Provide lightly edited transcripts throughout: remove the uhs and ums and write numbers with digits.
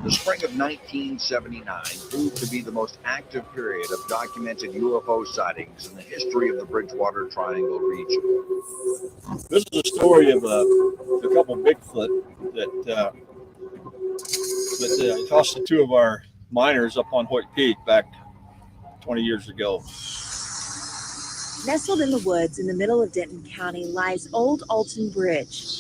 The spring of 1979 proved to be the most active period of documented UFO sightings in the history of the Bridgewater Triangle region. This is a story of a couple Bigfoot that tossed the two of our miners up on Hoyt Peak back 20 years ago. Nestled in the woods in the middle of Denton County lies Old Alton Bridge.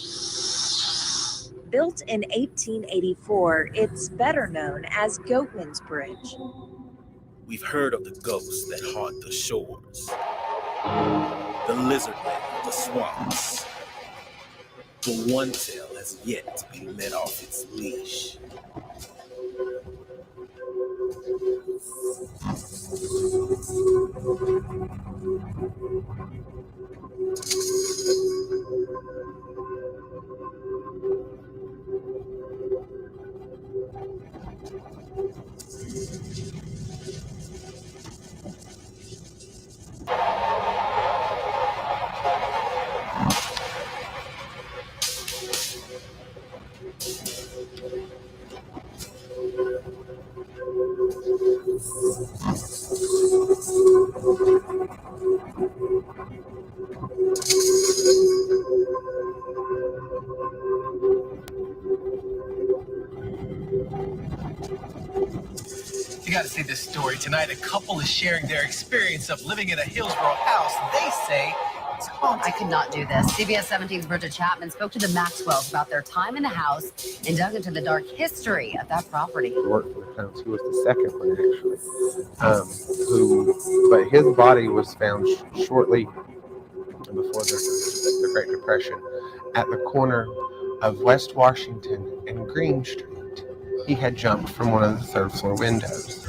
Built in 1884, it's better known as Goatman's Bridge. We've heard of the ghosts that haunt the shores, the lizard men of the swamps. But one tale has yet to be let off its leash. You gotta see this story. Tonight, a couple is sharing their experience of living in a Hillsborough house. They say it's haunted. I could not do this. CBS 17's Bridget Chapman spoke to the Maxwells about their time in the house and dug into the dark history of that property. He worked for the house. He was the second one, actually. But his body was found shortly before the Great Depression at the corner of West Washington and Green Street. He had jumped from one of the third floor windows.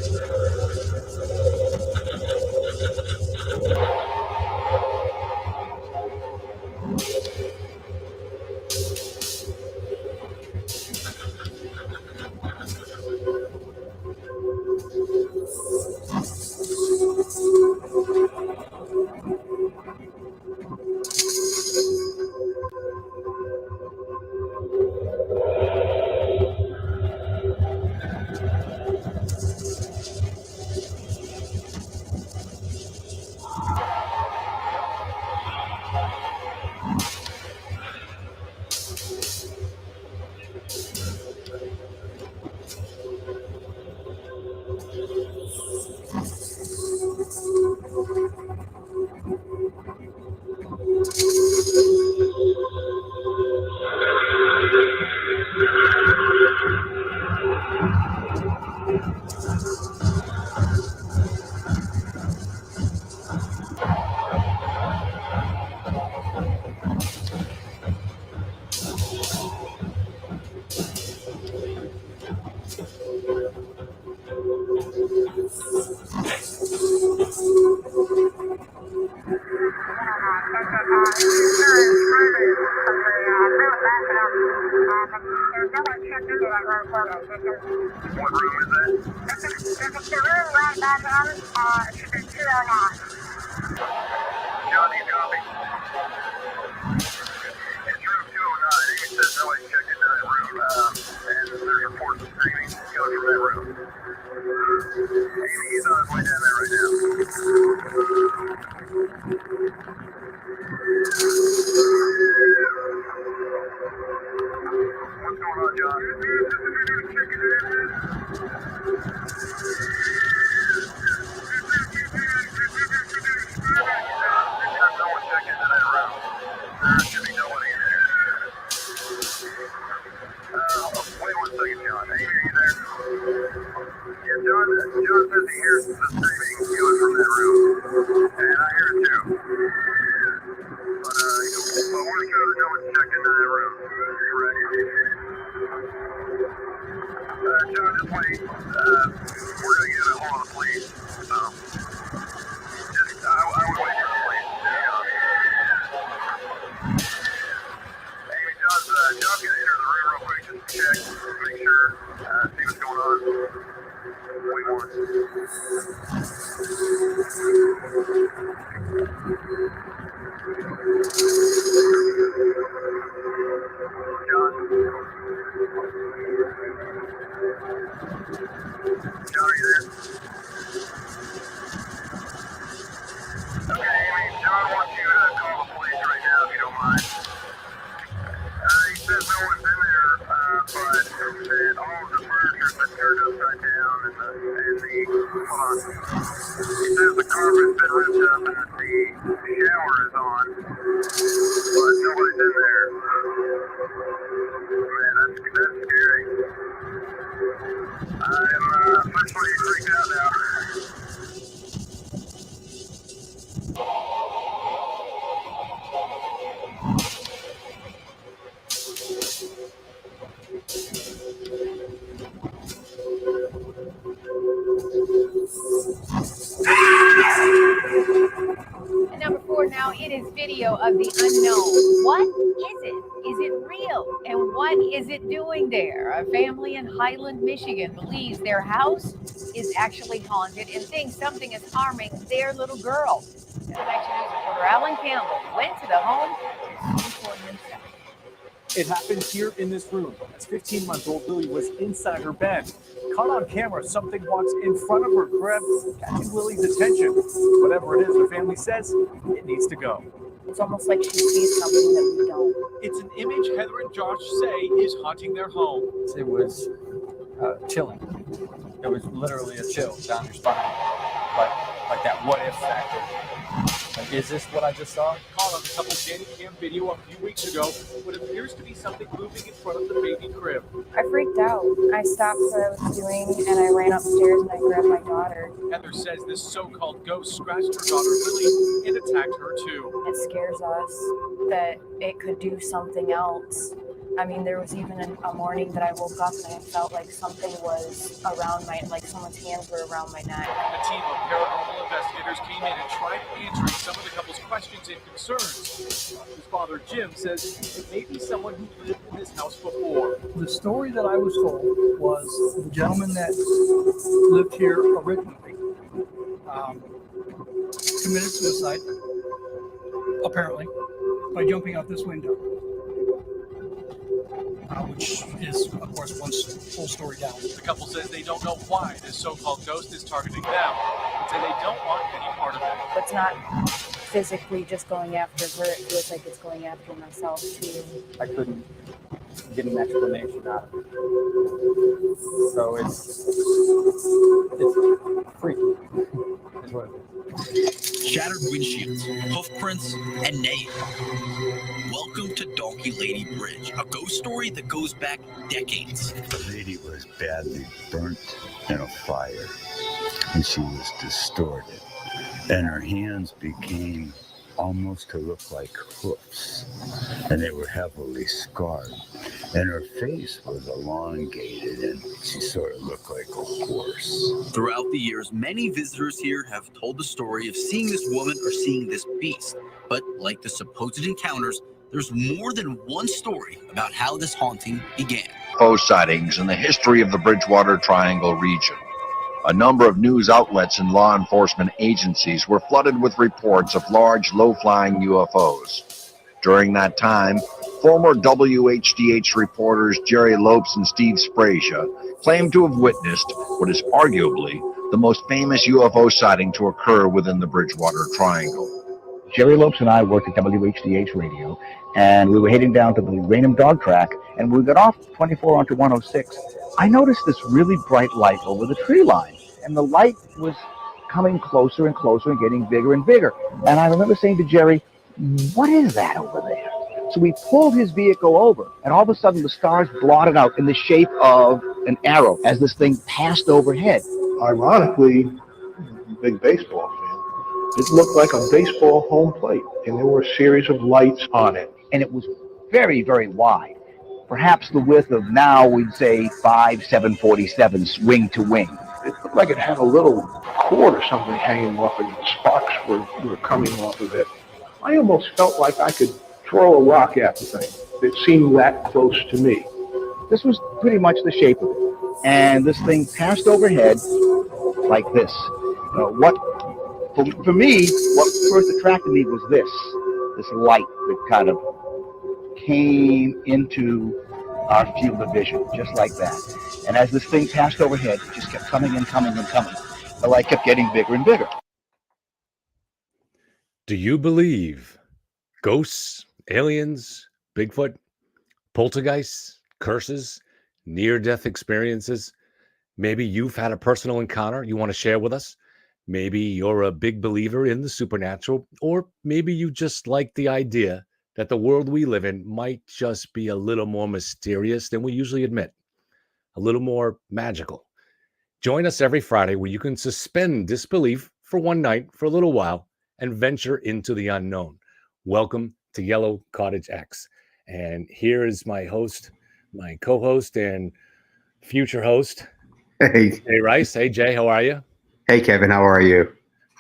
no one's in there, but that all of the furniture's been turned upside down, and hold on. He says the carpet's been ripped up and the shower is on, but nobody's in there. Man, that's scary. I'm officially freaked out now. And number 4 now, it is video of the unknown. What is it? Is it real? And what is it doing there? A family in Highland, Michigan believes their house is actually haunted and thinks something is harming their little girl. Connection News reporter Alan Campbell went to the home and see for himself. It happened here in this room as 15-month-old Lily was inside her bed. Caught on camera, something walks in front of her, catching Lily's attention. Whatever it is, the family says it needs to go. It's almost like she sees something that we don't. It's an image Heather and Josh say is haunting their home. It was chilling. It was literally a chill down your spine. Like that what if factor. Like, is this what I just saw? Caught on the couple's Danny Cam video a few weeks ago, what appears to be something moving in front of the baby crib. I freaked out. I stopped what I was doing and I ran upstairs and I grabbed my daughter. Heather says this so-called ghost scratched her daughter Lily and attacked her too. It scares us that it could do something else. I mean, there was even a morning that I woke up and I felt like something was around like someone's hands were around my neck. A team of paranormal investigators came in and tried answering some of the couple's questions and concerns. His father, Jim, says it may be someone who lived in this house before. The story that I was told was the gentleman that lived here originally committed suicide, apparently, by jumping out this window. Which is, of course, one full story down. The couple says they don't know why this so-called ghost is targeting them, and say they don't want any part of it. It's not physically just going after her. It feels like it's going after myself, too. I couldn't get an explanation out of it. So it's freaky. Is what it is. Shattered windshields, hoof prints, and neighing. Welcome to Donkey Lady Bridge, a ghost story that goes back decades. The lady was badly burnt in a fire, and she was distorted, and her hands became almost to look like hoofs, and they were heavily scarred, and her face was elongated, and she sort of looked like a horse. Throughout the years, many visitors here have told the story of seeing this woman or seeing this beast, but like the supposed encounters, there's more than one story about how this haunting began. UFO sightings in the history of the Bridgewater Triangle region. A number of news outlets and law enforcement agencies were flooded with reports of large, low-flying UFOs. During that time, former WHDH reporters Jerry Lopes and Steve Sprazia claimed to have witnessed what is arguably the most famous UFO sighting to occur within the Bridgewater Triangle. Jerry Lopes and I worked at WHDH Radio, and we were heading down to the Raynham dog track, and we got off 24 onto 106. I noticed this really bright light over the tree line, and the light was coming closer and closer and getting bigger and bigger. And I remember saying to Jerry, what is that over there? So we pulled his vehicle over, and all of a sudden the stars blotted out in the shape of an arrow as this thing passed overhead. Ironically, big baseball fan, it looked like a baseball home plate, and there were a series of lights on it. And it was very, very wide. Perhaps the width of now, we'd say 747s wing to wing. It looked like it had a little cord or something hanging off it, and sparks were coming off of it. I almost felt like I could throw a rock at the thing. It seemed that close to me. This was pretty much the shape of it. And this thing passed overhead like this. For me, what first attracted me was this light that kind of came into our field of vision, just like that. And as this thing passed overhead, it just kept coming and coming and coming. The light kept getting bigger and bigger. Do you believe ghosts, aliens, Bigfoot? poltergeists, curses, near-death experiences. Maybe you've had a personal encounter you want to share with us. Maybe you're a big believer in the supernatural, or maybe you just like the idea that the world we live in might just be a little more mysterious than we usually admit, a little more magical. Join us every Friday where you can suspend disbelief for one night, for a little while, and venture into the unknown. Welcome to Yellow Cottage X. And here is my host, my co-host and future host, Hey. Jay Rice. Hey, Jay, how are you? Hey, Kevin, how are you?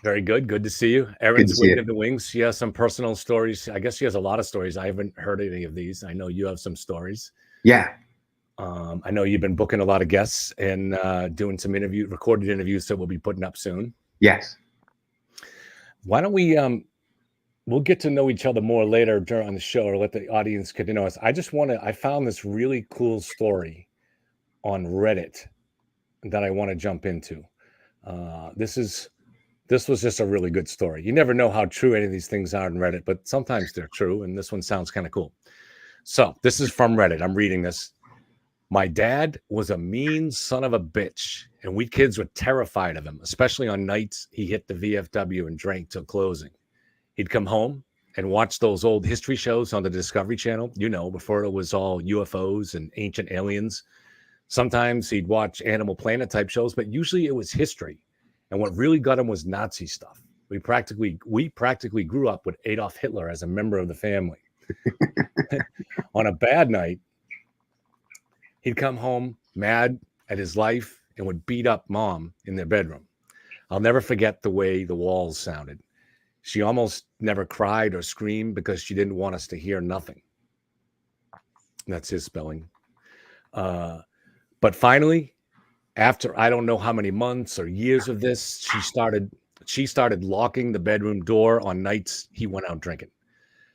Very good. Good to see you. Erin's waiting in the wings. She has some personal stories. I guess she has a lot of stories. I haven't heard any of these. I know you have some stories. Yeah. I know you've been booking a lot of guests and doing some recorded interviews that we'll be putting up soon. Yes. Why don't we, we'll get to know each other more later during the show, or let the audience get to know us. I found this really cool story on Reddit that I want to jump into. This was just a really good story. You never know how true any of these things are on Reddit, but sometimes they're true, and this one sounds kind of cool. So this is from Reddit. I'm reading this. My dad was a mean son of a bitch, and we kids were terrified of him, especially on nights he hit the VFW and drank till closing. He'd come home and watch those old history shows on the Discovery Channel, before it was all UFOs and ancient aliens. Sometimes he'd watch Animal Planet type shows, but usually it was history. And what really got him was Nazi stuff. We practically grew up with Adolf Hitler as a member of the family. On a bad night, he'd come home mad at his life and would beat up Mom in their bedroom. I'll never forget the way the walls sounded. She almost never cried or screamed because she didn't want us to hear nothing. That's his spelling. But finally, after I don't know how many months or years of this, she started locking the bedroom door on nights he went out drinking.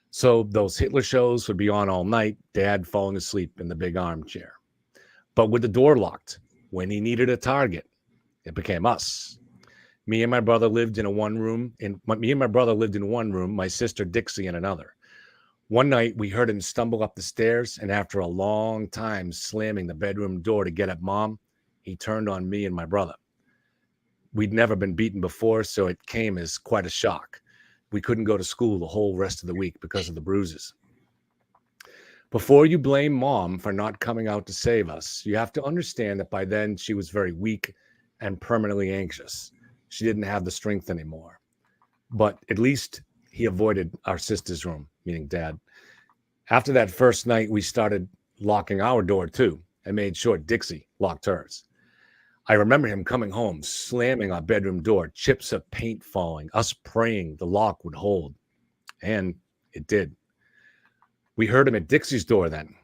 So those Hitler shows would be on all night, Dad falling asleep in the big armchair. But with the door locked, when he needed a target, it became us. Me and my brother lived in one room, my sister Dixie in another. One night, we heard him stumble up the stairs, and after a long time slamming the bedroom door to get at Mom, he turned on me and my brother. We'd never been beaten before, so it came as quite a shock. We couldn't go to school the whole rest of the week because of the bruises. Before you blame Mom for not coming out to save us, you have to understand that by then she was very weak and permanently anxious. She didn't have the strength anymore. But at least he avoided our sister's room, meaning Dad. After that first night, we started locking our door too, and made sure Dixie locked hers. I remember him coming home, slamming our bedroom door, chips of paint falling, us praying the lock would hold. And it did. We heard him at Dixie's door then.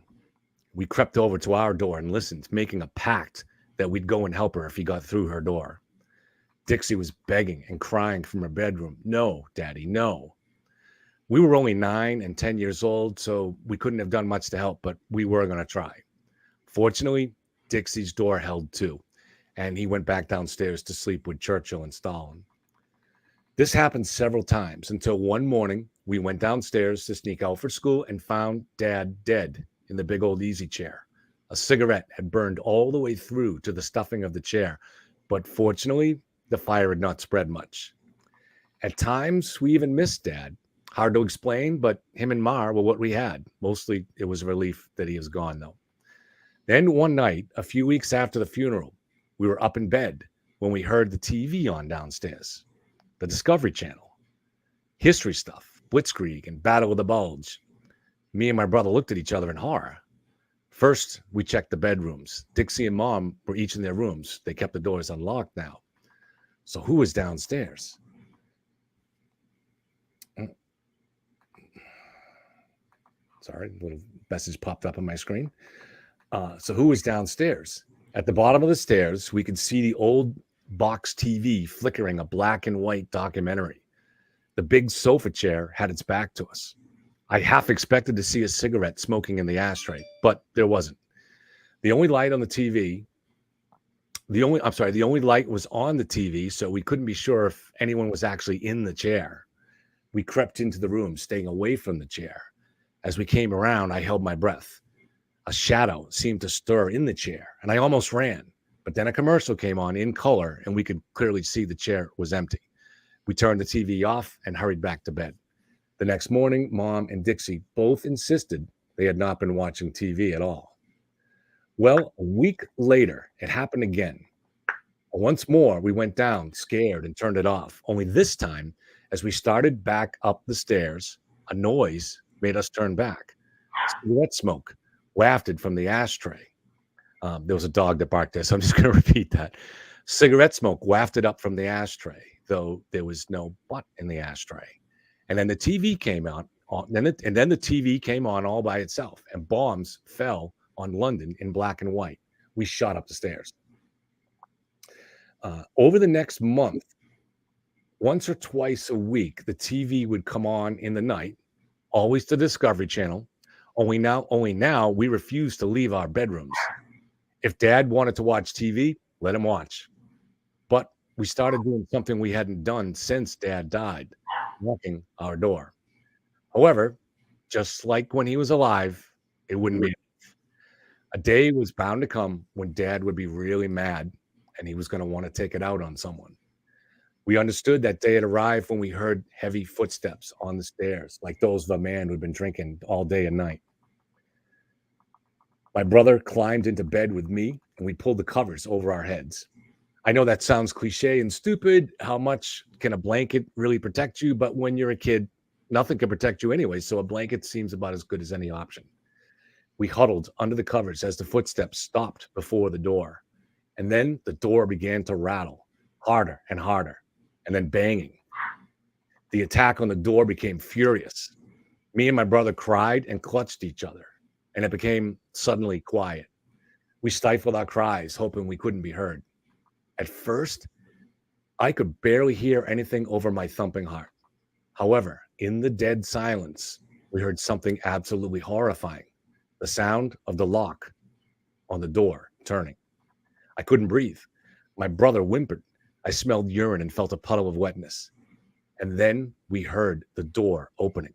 We crept over to our door and listened, making a pact that we'd go and help her if he got through her door. Dixie was begging and crying from her bedroom. No, Daddy, no. We were only 9 and 10 years old, so we couldn't have done much to help, but we were going to try. Fortunately, Dixie's door held too, and he went back downstairs to sleep with Churchill and Stalin. This happened several times until one morning we went downstairs to sneak out for school and found Dad dead in the big old easy chair. A cigarette had burned all the way through to the stuffing of the chair, but fortunately, the fire had not spread much. At times, we even missed Dad. Hard to explain, but him and Ma were what we had. Mostly, it was a relief that he was gone, though. Then one night, a few weeks after the funeral, we were up in bed when we heard the TV on downstairs. The Discovery Channel. History stuff, Blitzkrieg and Battle of the Bulge. Me and my brother looked at each other in horror. First, we checked the bedrooms. Dixie and Mom were each in their rooms. They kept the doors unlocked now. So who was downstairs? Sorry, a little message popped up on my screen. So who was downstairs? At the bottom of the stairs, we could see the old box TV flickering a black and white documentary. The big sofa chair had its back to us. I half expected to see a cigarette smoking in the ashtray, but there wasn't. The only light on the TV, the only light was on the TV, so we couldn't be sure if anyone was actually in the chair. We crept into the room, staying away from the chair. As we came around, I held my breath. A shadow seemed to stir in the chair, and I almost ran. But then a commercial came on in color, and we could clearly see the chair was empty. We turned the TV off and hurried back to bed. The next morning, Mom and Dixie both insisted they had not been watching TV at all. Well, a week later, it happened again. Once more, we went down, scared, and turned it off. Only this time, as we started back up the stairs, a noise made us turn back. Cigarette smoke wafted from the ashtray. There was a dog that barked there, so I'm just going to repeat that. Cigarette smoke wafted up from the ashtray, though there was no butt in the ashtray. And then the TV came out, and then the TV came on all by itself, and bombs fell on London in black and white. We shot up the stairs. Over the next month, once or twice a week, the TV would come on in the night, always the Discovery Channel. Only now we refuse to leave our bedrooms. If Dad wanted to watch TV, let him watch. But we started doing something we hadn't done since Dad died, knocking our door. However, just like when he was alive, it wouldn't be enough. A day was bound to come when Dad would be really mad, and he was going to want to take it out on someone. We understood that day had arrived when we heard heavy footsteps on the stairs, like those of a man who'd been drinking all day and night. My brother climbed into bed with me, and we pulled the covers over our heads. I know that sounds cliche and stupid. How much can a blanket really protect you? But when you're a kid, nothing can protect you anyway, so a blanket seems about as good as any option. We huddled under the covers as the footsteps stopped before the door. And then the door began to rattle, harder and harder, and then banging. The attack on the door became furious. Me and my brother cried and clutched each other, and it became suddenly quiet. We stifled our cries, hoping we couldn't be heard. At first, I could barely hear anything over my thumping heart. However, in the dead silence, we heard something absolutely horrifying. The sound of the lock on the door turning. I couldn't breathe. My brother whimpered. I smelled urine and felt a puddle of wetness. And then we heard the door opening.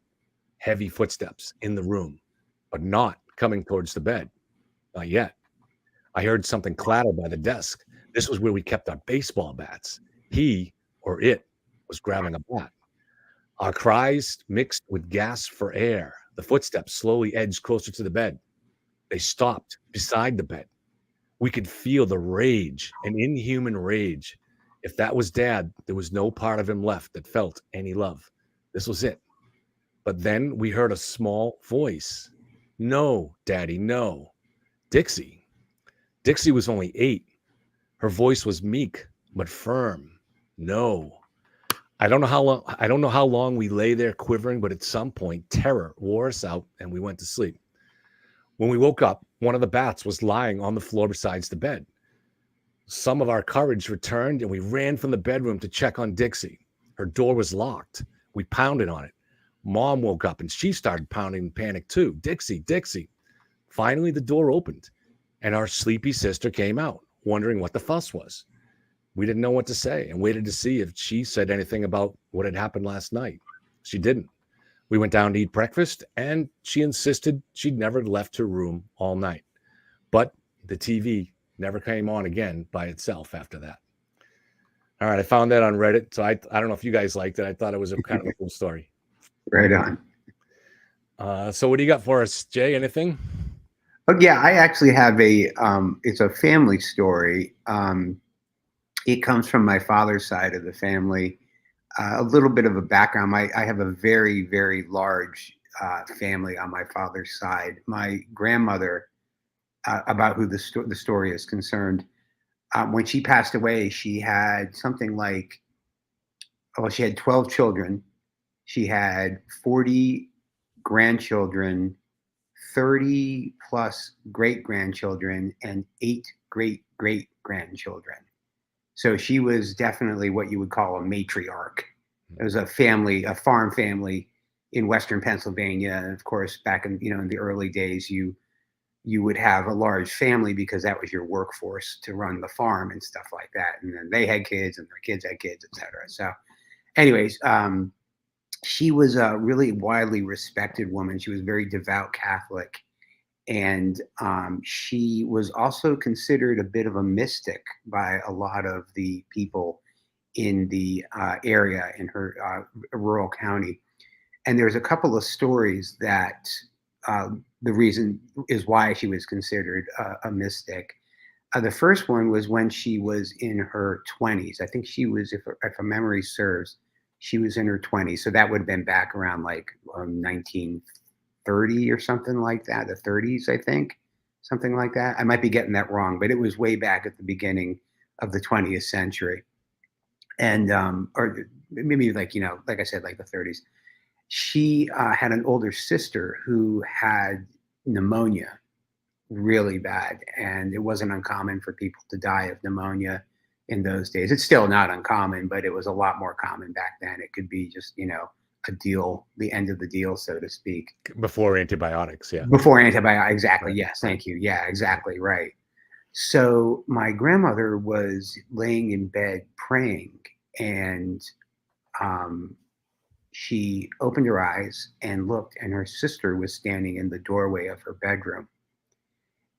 Heavy footsteps in the room, but not coming towards the bed. Not yet. I heard something clatter by the desk. This was where we kept our baseball bats. He, or it, was grabbing a bat. Our cries mixed with gasps for air. The footsteps slowly edged closer to the bed. They stopped beside the bed. We could feel the rage, an inhuman rage. If that was Dad, there was no part of him left that felt any love. This was it. But then we heard a small voice. No, Daddy, no. Dixie. Dixie was only 8. Her voice was meek but firm. No. I don't know how long we lay there quivering, but at some point terror wore us out and we went to sleep. When we woke up, one of the bats was lying on the floor beside the bed. Some of our courage returned and we ran from the bedroom to check on Dixie. Her door was locked. We pounded on it. Mom woke up and she started pounding in panic too. Dixie, Dixie. Finally, the door opened and our sleepy sister came out, wondering what the fuss was. We didn't know what to say and waited to see if she said anything about what had happened last night. She didn't. We went down to eat breakfast, and she insisted she'd never left her room all night. But the TV never came on again by itself after that. All right, I found that on Reddit, so I don't know if you guys liked it. I thought it was a kind of a cool story. Right on. So what do you got for us, Jay? Anything? Oh yeah, I actually have it's a family story. It comes from my father's side of the family. A little bit of a background. I have a very, very large family on my father's side. My grandmother, about who the story is concerned, when she passed away, she had something like, she had 12 children. She had 40 grandchildren, 30 plus great-grandchildren, and 8 great-great-grandchildren. So she was definitely what you would call a matriarch. It was a family, a farm family in Western Pennsylvania. And of course, back in, in the early days, you would have a large family because that was your workforce to run the farm and stuff like that. And then they had kids and their kids had kids, et cetera. So anyways, she was a really widely respected woman. She was very devout Catholic. And she was also considered a bit of a mystic by a lot of the people in the area in her rural county. And there's a couple of stories that the reason is why she was considered a mystic. The first one was when she was in her 20s. I think she was, if her memory serves, she was in her 20s. So that would have been back around like 1930 or something like that, the 30s, I think, something like that. I might be getting that wrong, but it was way back at the beginning of the 20th century. And, or maybe like, you know, like I said, like the 30s. She had an older sister who had pneumonia really bad, and it wasn't uncommon for people to die of pneumonia in those days. It's still not uncommon, but it was a lot more common back then. It could be just, you know, a deal, the end of the deal, so to speak. Before antibiotics, yeah. Before antibiotics, exactly. Right. Yes, thank you. Yeah, exactly right. So my grandmother was laying in bed praying, and she opened her eyes and looked, and her sister was standing in the doorway of her bedroom.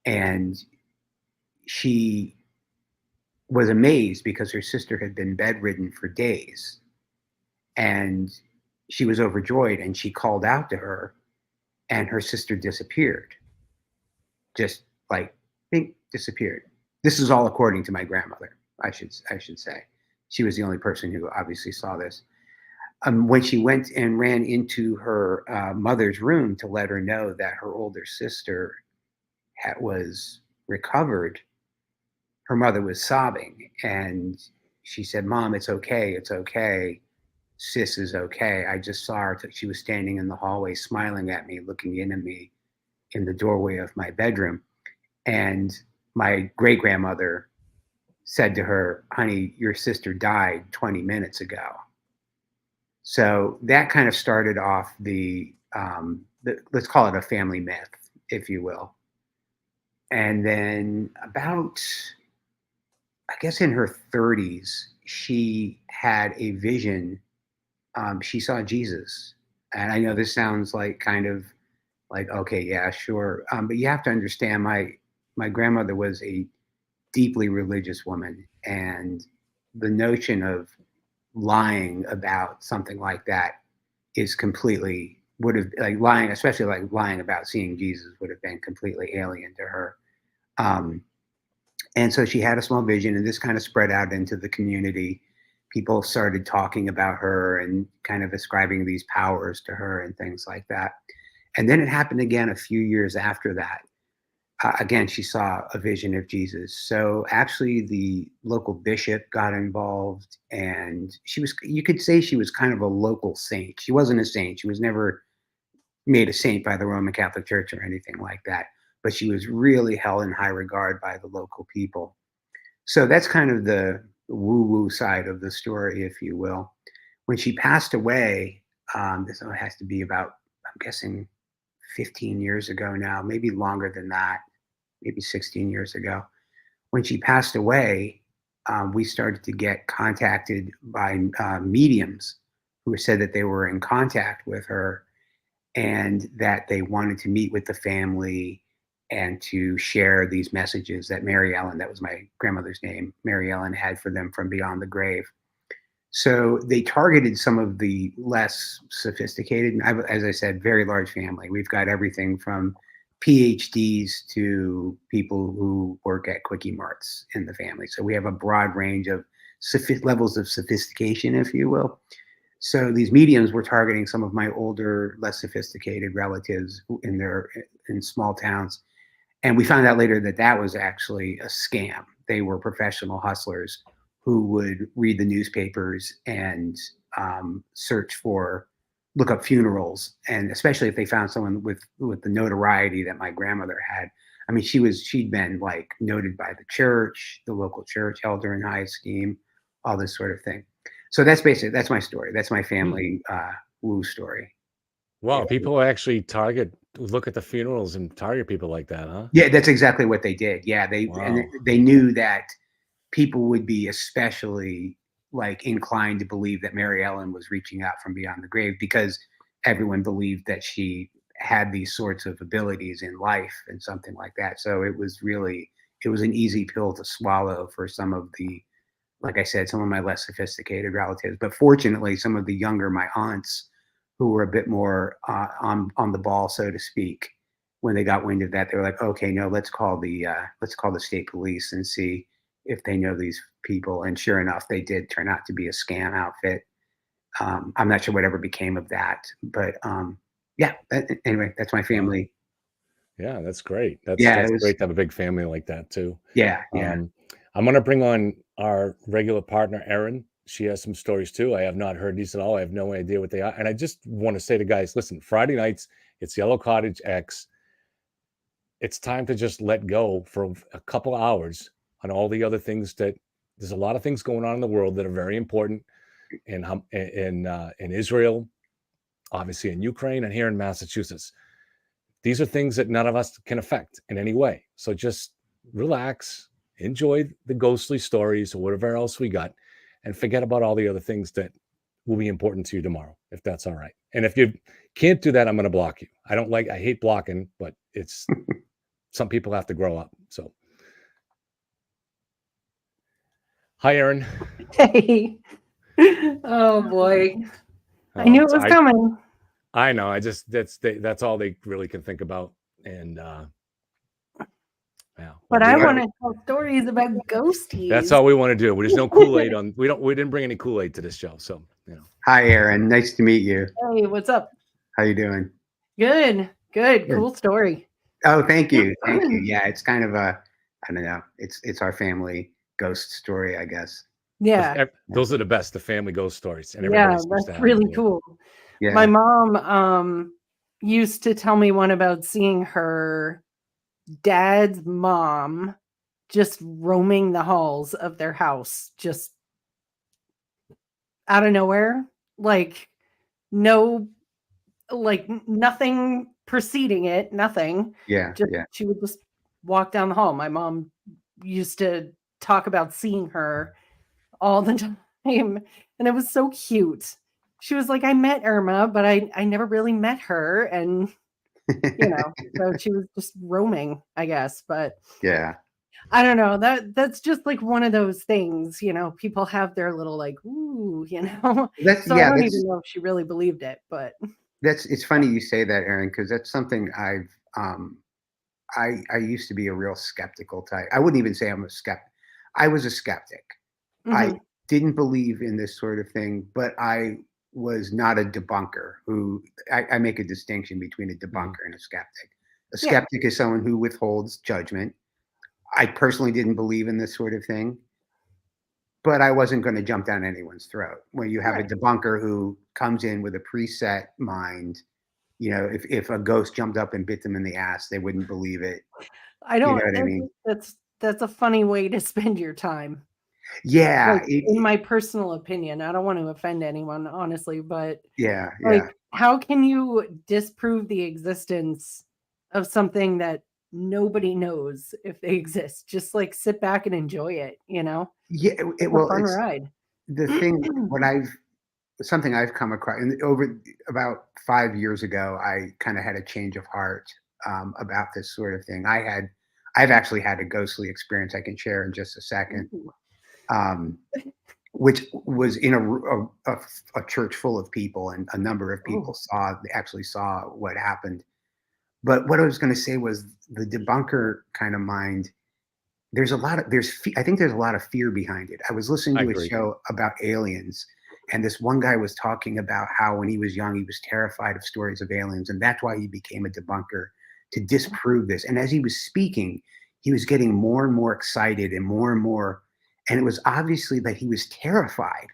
And she was amazed because her sister had been bedridden for days. And she was overjoyed, and she called out to her, and her sister disappeared. Just like, bing, disappeared. This is all according to my grandmother, I should say. She was the only person who obviously saw this. When she went and ran into her mother's room to let her know that her older sister was recovered, her mother was sobbing, and she said, "Mom, it's okay. It's okay. Sis is okay. I just saw her. She was standing in the hallway, smiling at me, looking in at me in the doorway of my bedroom." And my great-grandmother said to her, "Honey, your sister died 20 minutes ago." So that kind of started off the let's call it a family myth, if you will. And then about, I guess in her 30s, she had a vision. She saw Jesus. And I know this sounds like kind of like, okay, yeah, sure. But you have to understand, my grandmother was a deeply religious woman. And the notion of lying about something like that is completely, would have, like lying, especially like lying about seeing Jesus, would have been completely alien to her. And so she had a small vision, and this kind of spread out into the community. People started talking about her and kind of ascribing these powers to her and things like that. And then it happened again a few years after that. Again, she saw a vision of Jesus. So actually the local bishop got involved, and she was, you could say she was kind of a local saint. She wasn't a saint. She was never made a saint by the Roman Catholic Church or anything like that, but she was really held in high regard by the local people. So that's kind of the woo-woo side of the story, if you will. When she passed away, this has to be about, I'm guessing, 15 years ago now, maybe longer than that, maybe 16 years ago. When she passed away, we started to get contacted by mediums who said that they were in contact with her and that they wanted to meet with the family and to share these messages that Mary Ellen, that was my grandmother's name, Mary Ellen had for them from beyond the grave. So they targeted some of the less sophisticated, as I said, very large family. We've got everything from PhDs to people who work at Quickie Marts in the family. So we have a broad range of levels of sophistication, if you will. So these mediums were targeting some of my older, less sophisticated relatives in small towns. And we found out later that that was actually a scam. They were professional hustlers who would read the newspapers and look up funerals. And especially if they found someone with the notoriety that my grandmother had. I mean, she'd been like noted by the church, the local church held her in high esteem, all this sort of thing. So that's my story. That's my family woo story. Wow, people actually look at the funerals and target people like that, huh? Yeah, that's exactly what they did. Yeah, Wow. they knew that people would be especially like inclined to believe that Mary Ellen was reaching out from beyond the grave because everyone believed that she had these sorts of abilities in life and something like that. So it was an easy pill to swallow for some of the, like I said, some of my less sophisticated relatives. But fortunately, some of the younger, my aunts, who were a bit more on the ball, so to speak, when they got wind of that, they were like, okay, no, let's call the state police and see if they know these people. And sure enough, they did turn out to be a scam outfit. I'm not sure whatever became of that, but yeah. Anyway, that's my family. Yeah, that's great. That's Yeah, great to have a big family like that too. yeah. I'm gonna bring on our regular partner, Erin. She has some stories too. I have not heard these at all. I have no idea what they are. And I just want to say to guys, listen, Friday nights, it's Yellow Cottage X. It's time to just let go for a couple hours on all the other things that there's a lot of things going on in the world that are very important in Israel, obviously in Ukraine, and here in Massachusetts. These are things that none of us can affect in any way. So just relax, enjoy the ghostly stories or whatever else we got, and forget about all the other things that will be important to you tomorrow, if that's all right. And if you can't do that, I'm going to block you. I hate blocking, but it's some people have to grow up. So, hi, Erin. Hey. Oh boy. I knew it was coming. I know. That's all they really can think about. And yeah. But I want to tell stories about ghosties. That's all we want to do. There's no Kool-Aid on. We didn't bring any Kool-Aid to this show. So, you know. Hi, Erin. Nice to meet you. Hey, what's up? How you doing? Good. Cool story. Oh, thank you. Thank you. Yeah, it's kind of I don't know. It's our family ghost story, I guess. Yeah. Those are the best, the family ghost stories. And yeah, that's really cool. Yeah. My mom used to tell me one about seeing her dad's mom just roaming the halls of their house, just out of nowhere, like nothing preceding it, nothing. She would just walk down the hall. My mom used to talk about seeing her all the time, and it was so cute. She was like, I met Irma, but I never really met her, and so she was just roaming, I guess. But yeah, I don't know, that's just like one of those things, people have their little like, ooh, I don't even know if she really believed it, but it's funny you say that, Erin, because that's something I've I used to be a real skeptical type. I wouldn't even say I'm a skeptic. I was a skeptic. Mm-hmm. I didn't believe in this sort of thing, but I was not a debunker. I make a distinction between a debunker and a skeptic. A skeptic is someone who withholds judgment. I personally didn't believe in this sort of thing, but I wasn't going to jump down anyone's throat. When you have a debunker who comes in with a preset mind, if a ghost jumped up and bit them in the ass, they wouldn't believe it. I don't. You know what I mean? That's a funny way to spend your time. Yeah, like, in my personal opinion, I don't want to offend anyone, honestly, but yeah. How can you disprove the existence of something that nobody knows if they exist? Just like sit back and enjoy it, Yeah, it's a fun ride. The thing something I've come across, and over about 5 years ago, I kind of had a change of heart about this sort of thing. I've actually had a ghostly experience I can share in just a second. Which was in a church full of people, and a number of people actually saw what happened. But what I was going to say was the debunker kind of mind. I think there's a lot of fear behind it. I was listening to a show about aliens, and this one guy was talking about how when he was young, he was terrified of stories of aliens, and that's why he became a debunker, to disprove this. And as he was speaking, he was getting more and more excited and more. And it was obviously that he was terrified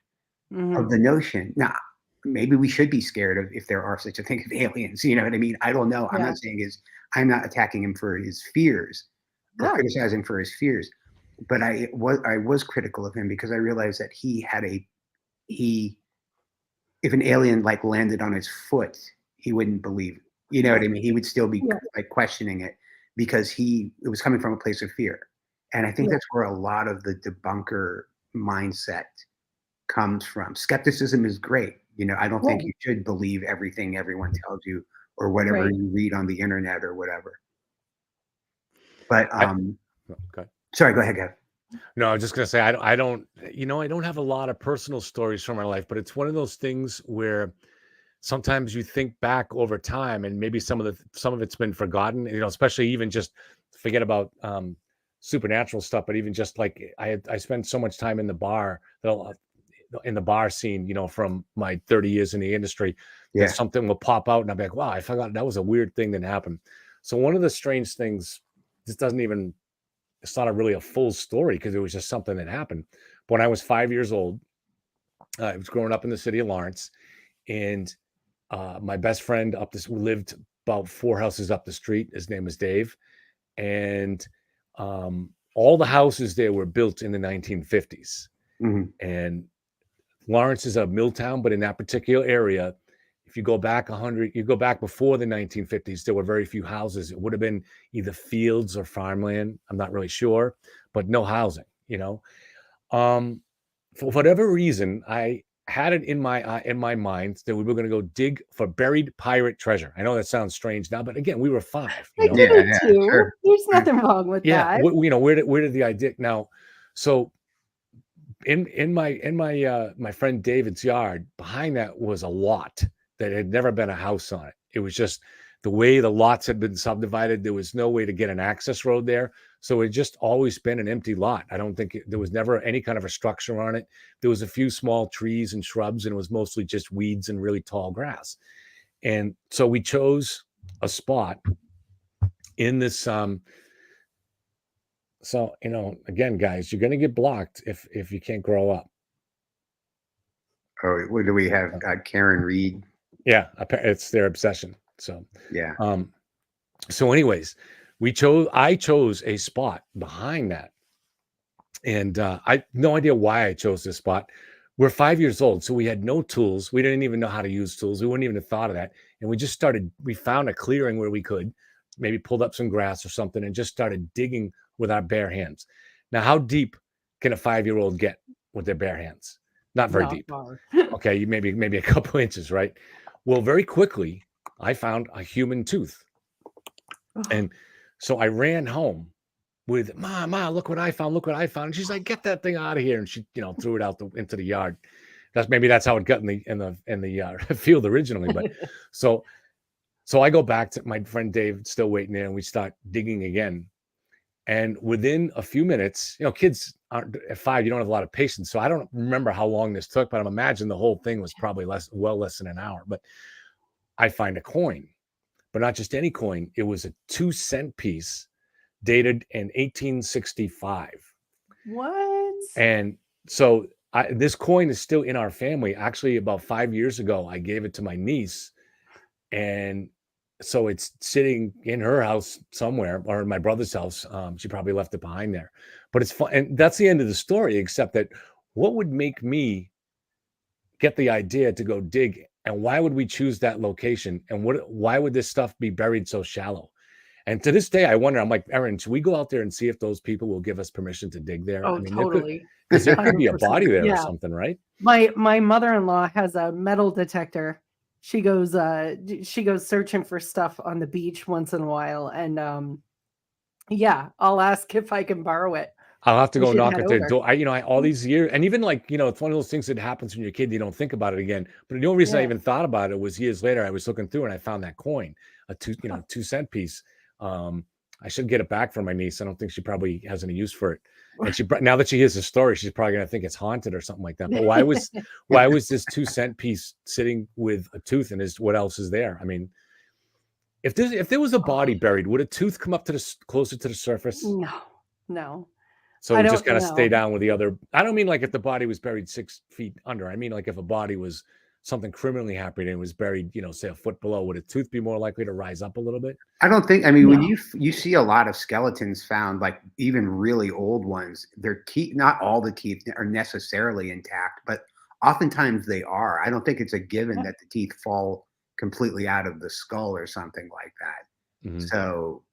of the notion. Now, maybe we should be scared of if there are such a thing as aliens. You know what I mean? I don't know. I'm not saying I'm not attacking him for his fears or criticizing for his fears. But I was critical of him because I realized that if an alien like landed on his foot, he wouldn't believe it. You know what I mean? He would still be like questioning it because it was coming from a place of fear. And I think that's where a lot of the debunker mindset comes from. Skepticism is great. I don't think you should believe everything everyone tells you or whatever Right. you read on the internet or whatever. But Okay. sorry, go ahead, Gav. No, I was just gonna say I don't I don't have a lot of personal stories from my life, but it's one of those things where sometimes you think back over time, and maybe some of it's been forgotten. Especially even just forget about supernatural stuff, but even just like I spent so much time in the bar scene, from my 30 years in the industry, that something will pop out and I'll be like, wow, I forgot that was a weird thing that happened. So one of the strange things, it's not really a full story because it was just something that happened. But when I was 5 years old, I was growing up in the city of Lawrence, and my best friend lived about 4 houses up the street. His name was Dave. And all the houses there were built in the 1950s. And Lawrence is a mill town, but in that particular area, if you go back before the 1950s, there were very few houses. It would have been either fields or farmland. I'm not really sure, but no housing, For whatever reason, I had it in my mind that we were going to go dig for buried pirate treasure. I know that sounds strange now, but again, we were 5. I did it too. Sure. There's nothing wrong with that. Where did the idea now? So in my friend David's yard, behind that was a lot that had never been a house on it. It was just the way the lots had been subdivided. There was no way to get an access road there. So it just always been an empty lot. I don't think there was never any kind of a structure on it. There was a few small trees and shrubs, and it was mostly just weeds and really tall grass. And so we chose a spot in this. So, again, guys, you're going to get blocked if you can't grow up. Oh, what do we have? Karen Reed. Yeah, it's their obsession. So yeah. So, anyways, I chose a spot behind that, and I no idea why I chose this spot. We're 5 years old, so we had no tools. We didn't even know how to use tools. We wouldn't even have thought of that, and we found a clearing where we could, maybe pulled up some grass or something, and just started digging with our bare hands. Now, how deep can a 5-year-old get with their bare hands? Not very deep. Okay, maybe a couple inches, right? Well, very quickly, I found a human tooth. And so I ran home with, Ma, look what I found. Look what I found. And she's like, get that thing out of here. And she, threw it out into the yard. That's how it got in the field originally. But so I go back to my friend Dave, still waiting there, and we start digging again. And within a few minutes, kids aren't at 5, you don't have a lot of patience. So I don't remember how long this took, but I'm imagining the whole thing was probably less than an hour. But I find a coin, but not just any coin. It was a 2-cent piece dated in 1865. What? And so this coin is still in our family. Actually, about 5 years ago, I gave it to my niece, and so it's sitting in her house somewhere, or in my brother's house. She probably left it behind there, but it's fun. And that's the end of the story, except that what would make me get the idea to go dig, and why would we choose that location, and why would this stuff be buried so shallow? And to this day, I wonder, I'm like, Erin, should we go out there and see if those people will give us permission to dig there? Oh, totally. Because there could be a body there or Yeah. something, right? My mother-in-law has a metal detector. She goes searching for stuff on the beach once in a while, and I'll ask if I can borrow it. I'll have to We go should knock head at their over. door. I all these years, and even it's one of those things that happens when you're a kid, you don't think about it again. But the only reason I even thought about it was years later. I was looking through and I found that coin, a 2-cent piece. I should get it back from my niece. I don't think she probably has any use for it. And now that she hears the story, she's probably gonna think it's haunted or something like that. But why was this 2-cent piece sitting with a tooth, and what else is there? I mean, if there was a body buried, would a tooth come up closer to the surface? No. So I it just don't kind of stay know. down with the other. I don't mean like if the body was buried 6 feet under. I mean like if a body was something criminally happened and was buried, say a foot below, would a tooth be more likely to rise up a little bit? I don't think. I mean, when you see a lot of skeletons found, like even really old ones, their teeth, not all the teeth are necessarily intact, but oftentimes they are. I don't think it's a given that the teeth fall completely out of the skull or something like that. Mm-hmm. So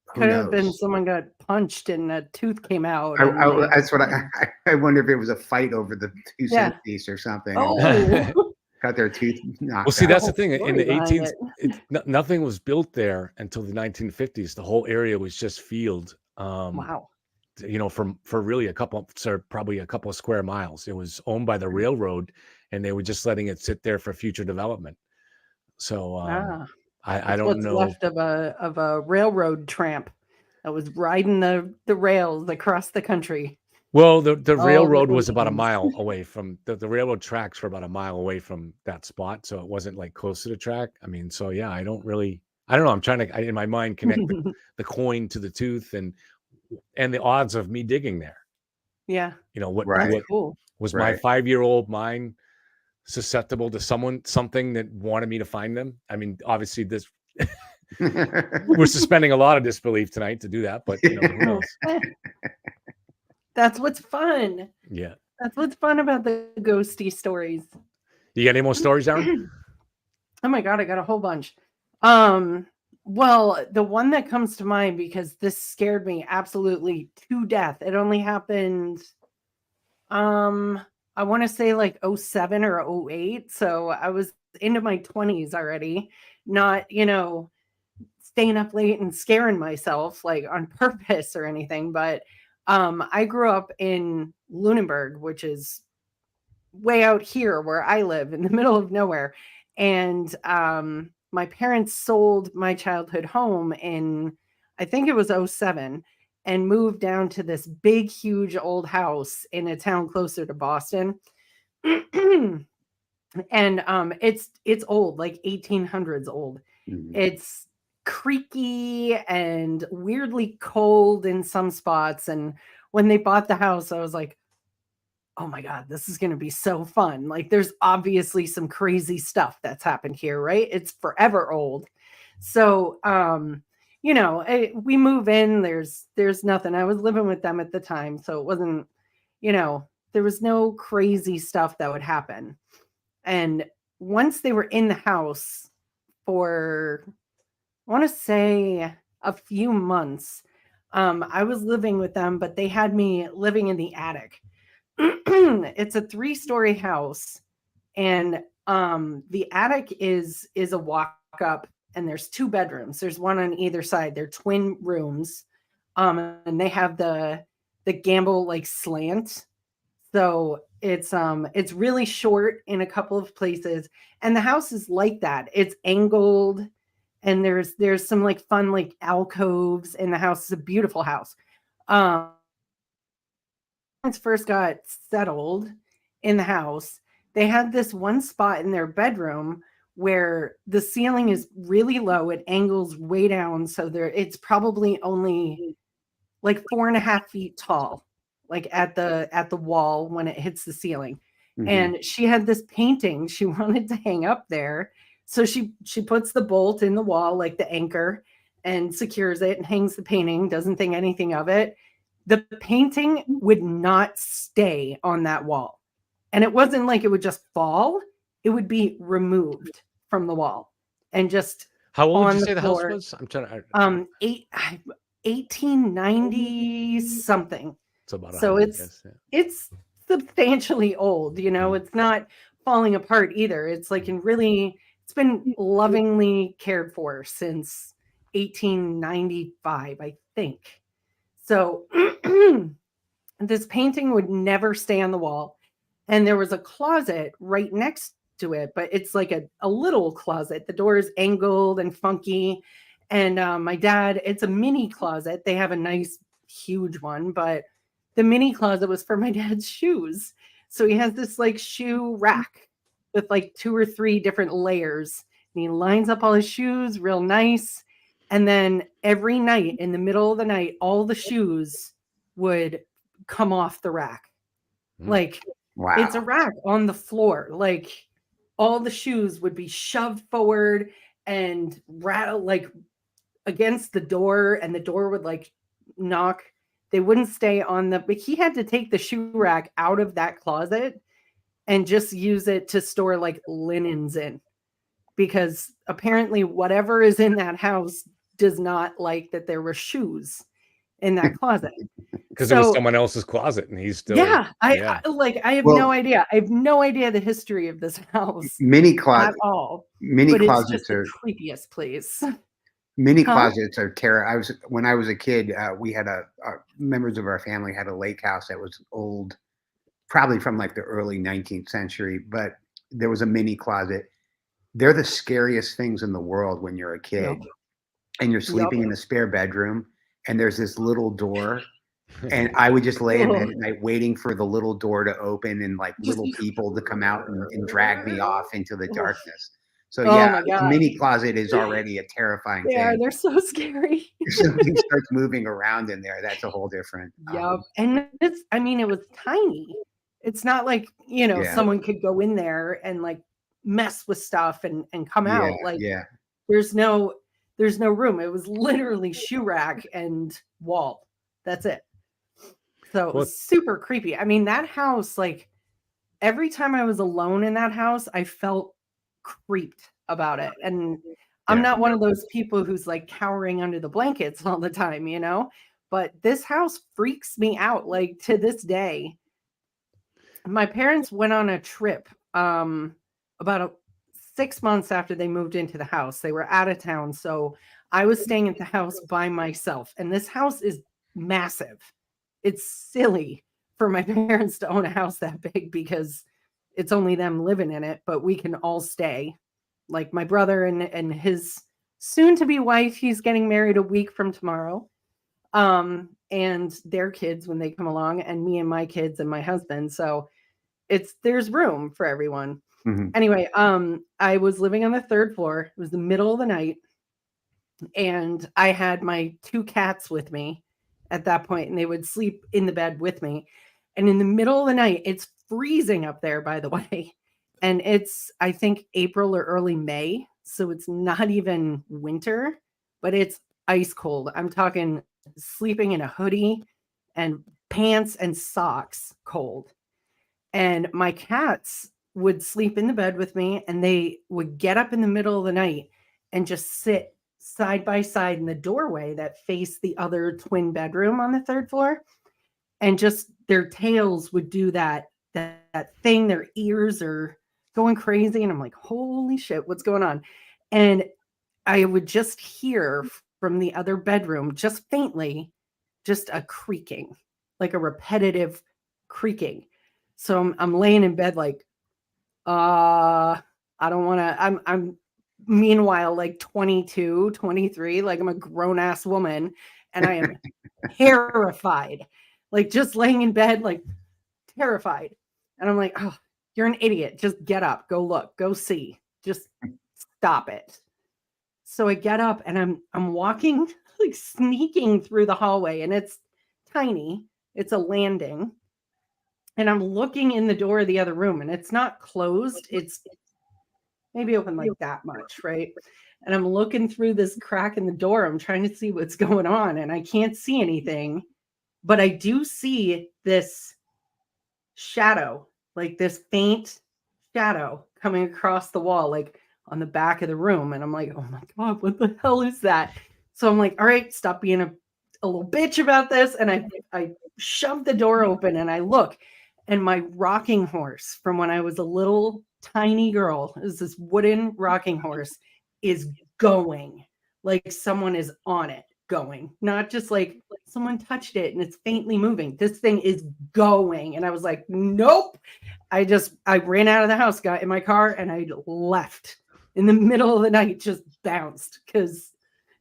Could have been someone got punched and a tooth came out. That's what I wonder if it was a fight over the 2-cent piece or something. Oh. got their teeth knocked Well, see, that's the out. thing. In the 18th, nothing was built there until the 1950s. The whole area was just field. Wow. You know, for really probably a couple of square miles. It was owned by the railroad, and they were just letting it sit there for future development. So I don't what's know. left of a railroad tramp that was riding the rails across the country. Well, the All railroad the was about a oceans. mile away from the railroad tracks were about a mile away from that spot, so it wasn't like close to the track. I mean, so yeah, I don't know. I'm trying to in my mind connect the coin to the tooth and the odds of me digging there. Yeah. You know, what cool. was my 5-year-old mind susceptible to something that wanted me to find them? I mean, obviously this we're suspending a lot of disbelief tonight to do that, but you know, who knows? That's what's fun. Yeah. That's what's fun about the ghosty stories. You got any more stories, Aaron? Oh my God, I got a whole bunch. Well, the one that comes to mind, because this scared me absolutely to death. It only happened, I want to say like 07 or 08. So I was into my 20s already, not, staying up late and scaring myself like on purpose or anything. But I grew up in Lunenburg, which is way out here where I live in the middle of nowhere. And my parents sold my childhood home in, I think it was 07, and moved down to this big, huge old house in a town closer to Boston. And it's old, like 1800s old. It's creaky and weirdly cold in some spots. And when they bought the house, I was like, oh my God, this is going to be so fun. Like there's obviously some crazy stuff that's happened here, right? It's forever old. So, we move in, there's nothing. I was living with them at the time. So it wasn't, there was no crazy stuff that would happen. And once they were in the house for, I want to say a few months, I was living with them, but they had me living in the attic. It's a 3-story house, and the attic is a walk up, and there's 2 bedrooms. There's one on either side. They're twin rooms, and they have the gamble like slant. So it's really short in a couple of places, and the house is like that. It's angled, and there's some like fun like alcoves in the house. It's a beautiful house. First got settled in the house, they had this one spot in their bedroom where the ceiling is really low. It angles way down. So it's probably only like 4.5 feet tall, like at the wall when it hits the ceiling. Mm-hmm. And she had this painting she wanted to hang up there. So she puts the bolt in the wall, like the anchor, and secures it and hangs the painting, doesn't think anything of it. The painting would not stay on that wall. And it wasn't like it would just fall. It would be removed from the wall and just How old did you say the the house floor. was? I'm trying to 1890 something. So about 100, So I guess, yeah. it's substantially old, It's not falling apart either. It's like it's been lovingly cared for since 1895, I think. So this painting would never stay on the wall. And there was a closet right next to it, but it's like a little closet. The door is angled and funky. And my dad, it's a mini closet. They have a nice, huge one, but the mini closet was for my dad's shoes. So he has this like shoe rack with like 2 or 3 different layers. And he lines up all his shoes real nice. And then every night in the middle of the night, all the shoes would come off the rack. Like, wow. It's a rack on the floor. Like all the shoes would be shoved forward and rattle like against the door, and the door would like knock. They wouldn't stay on but he had to take the shoe rack out of that closet and just use it to store like linens in, because apparently whatever is in that house does not like that there were shoes in that closet. Because it was So someone else's closet, and he's still yeah, yeah. I have Well- no idea. I have no idea the history of this house Mini at all. mini But it's just closets the are creepiest place. mini Huh? closets are terror. When I was a kid, we had members of our family had a lake house that was old, probably from like the early 19th century, but there was a mini closet. They're the scariest things in the world when you're a kid and you're sleeping in a spare bedroom and there's this little door. And I would just lay in bed at night waiting for the little door to open and like little people to come out and drag me off into the darkness. So Oh my a God. mini closet is already a terrifying thing. They're so scary. If something starts moving around in there, that's a whole different. Yep. And it was tiny. It's not like, someone could go in there and like mess with stuff and come out. Like there's no room. It was literally shoe rack and wall. That's it. So it was super creepy. I mean, that house, like every time I was alone in that house, I felt creeped about it. And I'm not one of those people who's like cowering under the blankets all the time, but this house freaks me out. Like to this day, my parents went on a trip about 6 months after they moved into the house. They were out of town. So I was staying at the house by myself. And this house is massive. It's silly for my parents to own a house that big because it's only them living in it, but we can all stay. Like my brother and his soon-to-be wife, he's getting married a week from tomorrow. And their kids when they come along, and me and my kids and my husband. So there's room for everyone. Mm-hmm. Anyway, I was living on the 3rd floor. It was the middle of the night, and I had my 2 cats with me at that point, and they would sleep in the bed with me. And in the middle of the night, it's freezing up there, by the way. And it's, I think, April or early May. So it's not even winter, but it's ice cold. I'm talking sleeping in a hoodie and pants and socks cold. And my cats would sleep in the bed with me, and they would get up in the middle of the night and just sit side by side in the doorway that faced the other twin bedroom on the 3rd floor. And just their tails would do that thing. Their ears are going crazy. And I'm like, holy shit, what's going on? And I would just hear from the other bedroom, just faintly, just a creaking, like a repetitive creaking. So I'm laying in bed like, I don't want to, I'm meanwhile, like 22, 23, like I'm a grown ass woman and I am terrified, like just laying in bed, like terrified. And I'm like, oh, you're an idiot. Just get up, go look, go see, just stop it. So I get up and I'm walking, like sneaking through the hallway, and it's tiny. It's a landing. And I'm looking in the door of the other room, and it's not closed. It's maybe open like that much, right? And I'm looking through this crack in the door. I'm trying to see what's going on, and I can't see anything, but I do see this shadow, like this faint shadow coming across the wall, like on the back of the room. And I'm like, oh my God, what the hell is that? So I'm like, all right, stop being a little bitch about this. And I shoved the door open and I look, and my rocking horse from when I was a little tiny girl, is this wooden rocking horse, is going like someone is on it, going, not just like someone touched it and it's faintly moving. This thing is going. And I was like, nope. I ran out of the house, got in my car, and I left in the middle of the night, just bounced because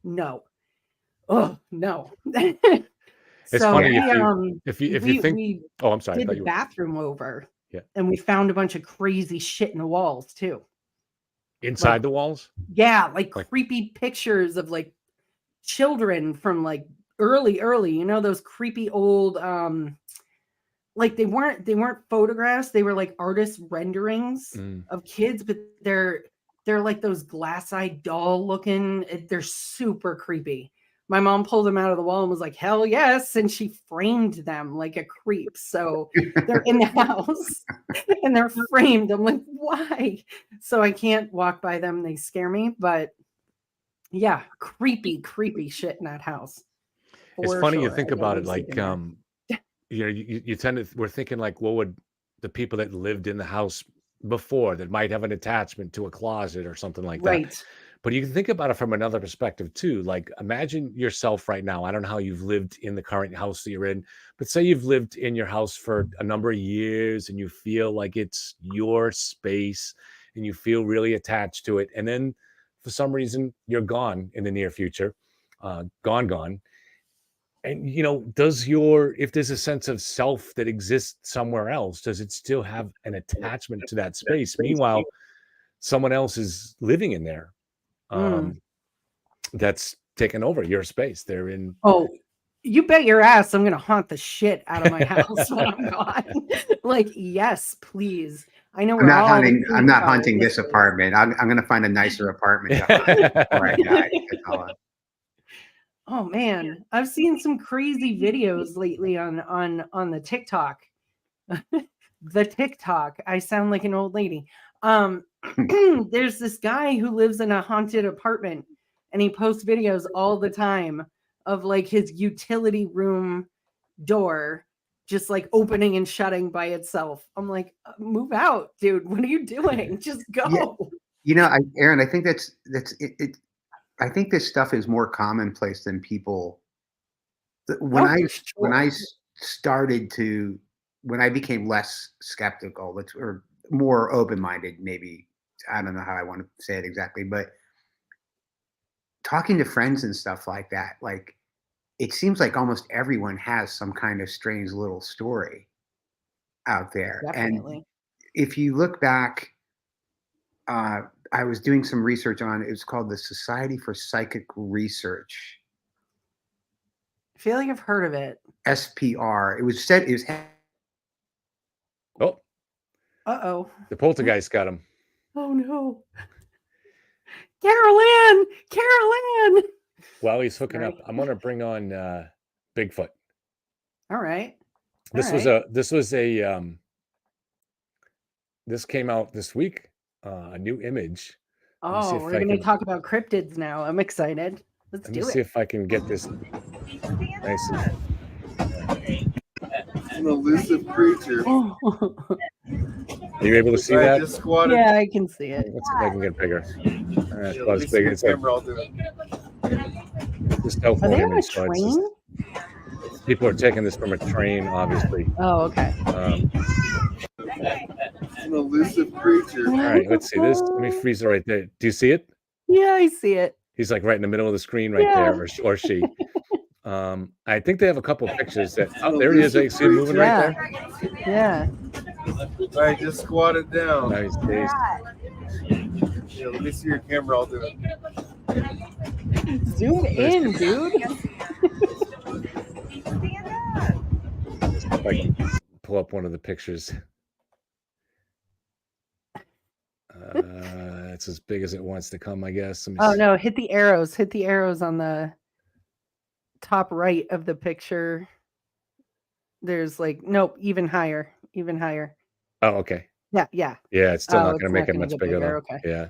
no. Oh no. It's So funny we, if you think. we Oh, I'm sorry. I did thought the you were. bathroom over. Yeah. And we found a bunch of crazy shit in the walls too. Inside the walls? Yeah, like creepy pictures of like children from like early, those creepy old like they weren't photographs, they were like artist renderings of kids, but they're like those glass-eyed doll looking. They're super creepy. My mom pulled them out of the wall and was like, hell yes. And she framed them like a creep. So they're in the house and they're framed. I'm like, why? So I can't walk by them. They scare me. But yeah, creepy shit in that house. It's funny you think about it. Like you tend to, we're thinking like, what would the people that lived in the house before that might have an attachment to a closet or something like that. Right. But you can think about it from another perspective too. Like imagine yourself right now. I don't know how you've lived in the current house that you're in, but say you've lived in your house for a number of years and you feel like it's your space and you feel really attached to it. And then for some reason you're gone in the near future, gone. And if there's a sense of self that exists somewhere else, does it still have an attachment to that space? Meanwhile, someone else is living in there. That's taken over your space. They're in. Oh, you bet your ass I'm gonna haunt the shit out of my house when I'm gone. Like, yes, please. I know I'm we're not all hunting. thinking I'm not about hunting it. this apartment. I'm going to find a nicer apartment to hunt before I die. That's all I'm- Oh man, I've seen some crazy videos lately on the TikTok. The TikTok. I sound like an old lady. There's this guy who lives in a haunted apartment and he posts videos all the time of like his utility room door just like opening and shutting by itself. I'm like, move out, dude. What are you doing? Just go. Yeah. Aaron, I think that's it. I think this stuff is more commonplace than people. When I started to, when I became less skeptical, or more open-minded, maybe, I don't know how I want to say it exactly, but talking to friends and stuff like that, like it seems like almost everyone has some kind of strange little story out there. Definitely. And if you look back, I was doing some research on it. It's called the Society for Psychic Research. I feel like I've heard of it. SPR. It was. Oh. Uh-oh. The poltergeist got him. Oh no. Carol Ann! While he's hooking up, I'm gonna bring on Bigfoot. All right. This came out this week. A new image. Oh, we're going to talk about cryptids now. I'm excited. Let's do it. Let me see if I can get this nice. An elusive creature. Oh. Are you able to see that? Just squatted. Yeah, I can see it. Let's see if I can get bigger. It's about as see big your as camera, I'll do it. this cell Are phone they on a image. So it's just- train? people are taking this from a train, obviously. Oh, okay. An elusive creature. All right, let's see this. Let me freeze it right there. Do you see it? Yeah, I see it. He's like right in the middle of the screen right there, or she. I think they have a couple pictures that. Oh, there he is. I see him moving right there. Yeah. All right, just squat it down. Nice. Yeah, let me see your camera. I'll do it. Zoom in, dude. If I can pull up one of the pictures. It's as big as it wants to come, I guess. Let me see. No, hit the arrows. Hit the arrows on the top right of the picture. There's like, nope, even higher. Oh, okay. Yeah. Yeah, it's still not going to make it gonna much get bigger, though. Okay. Yeah.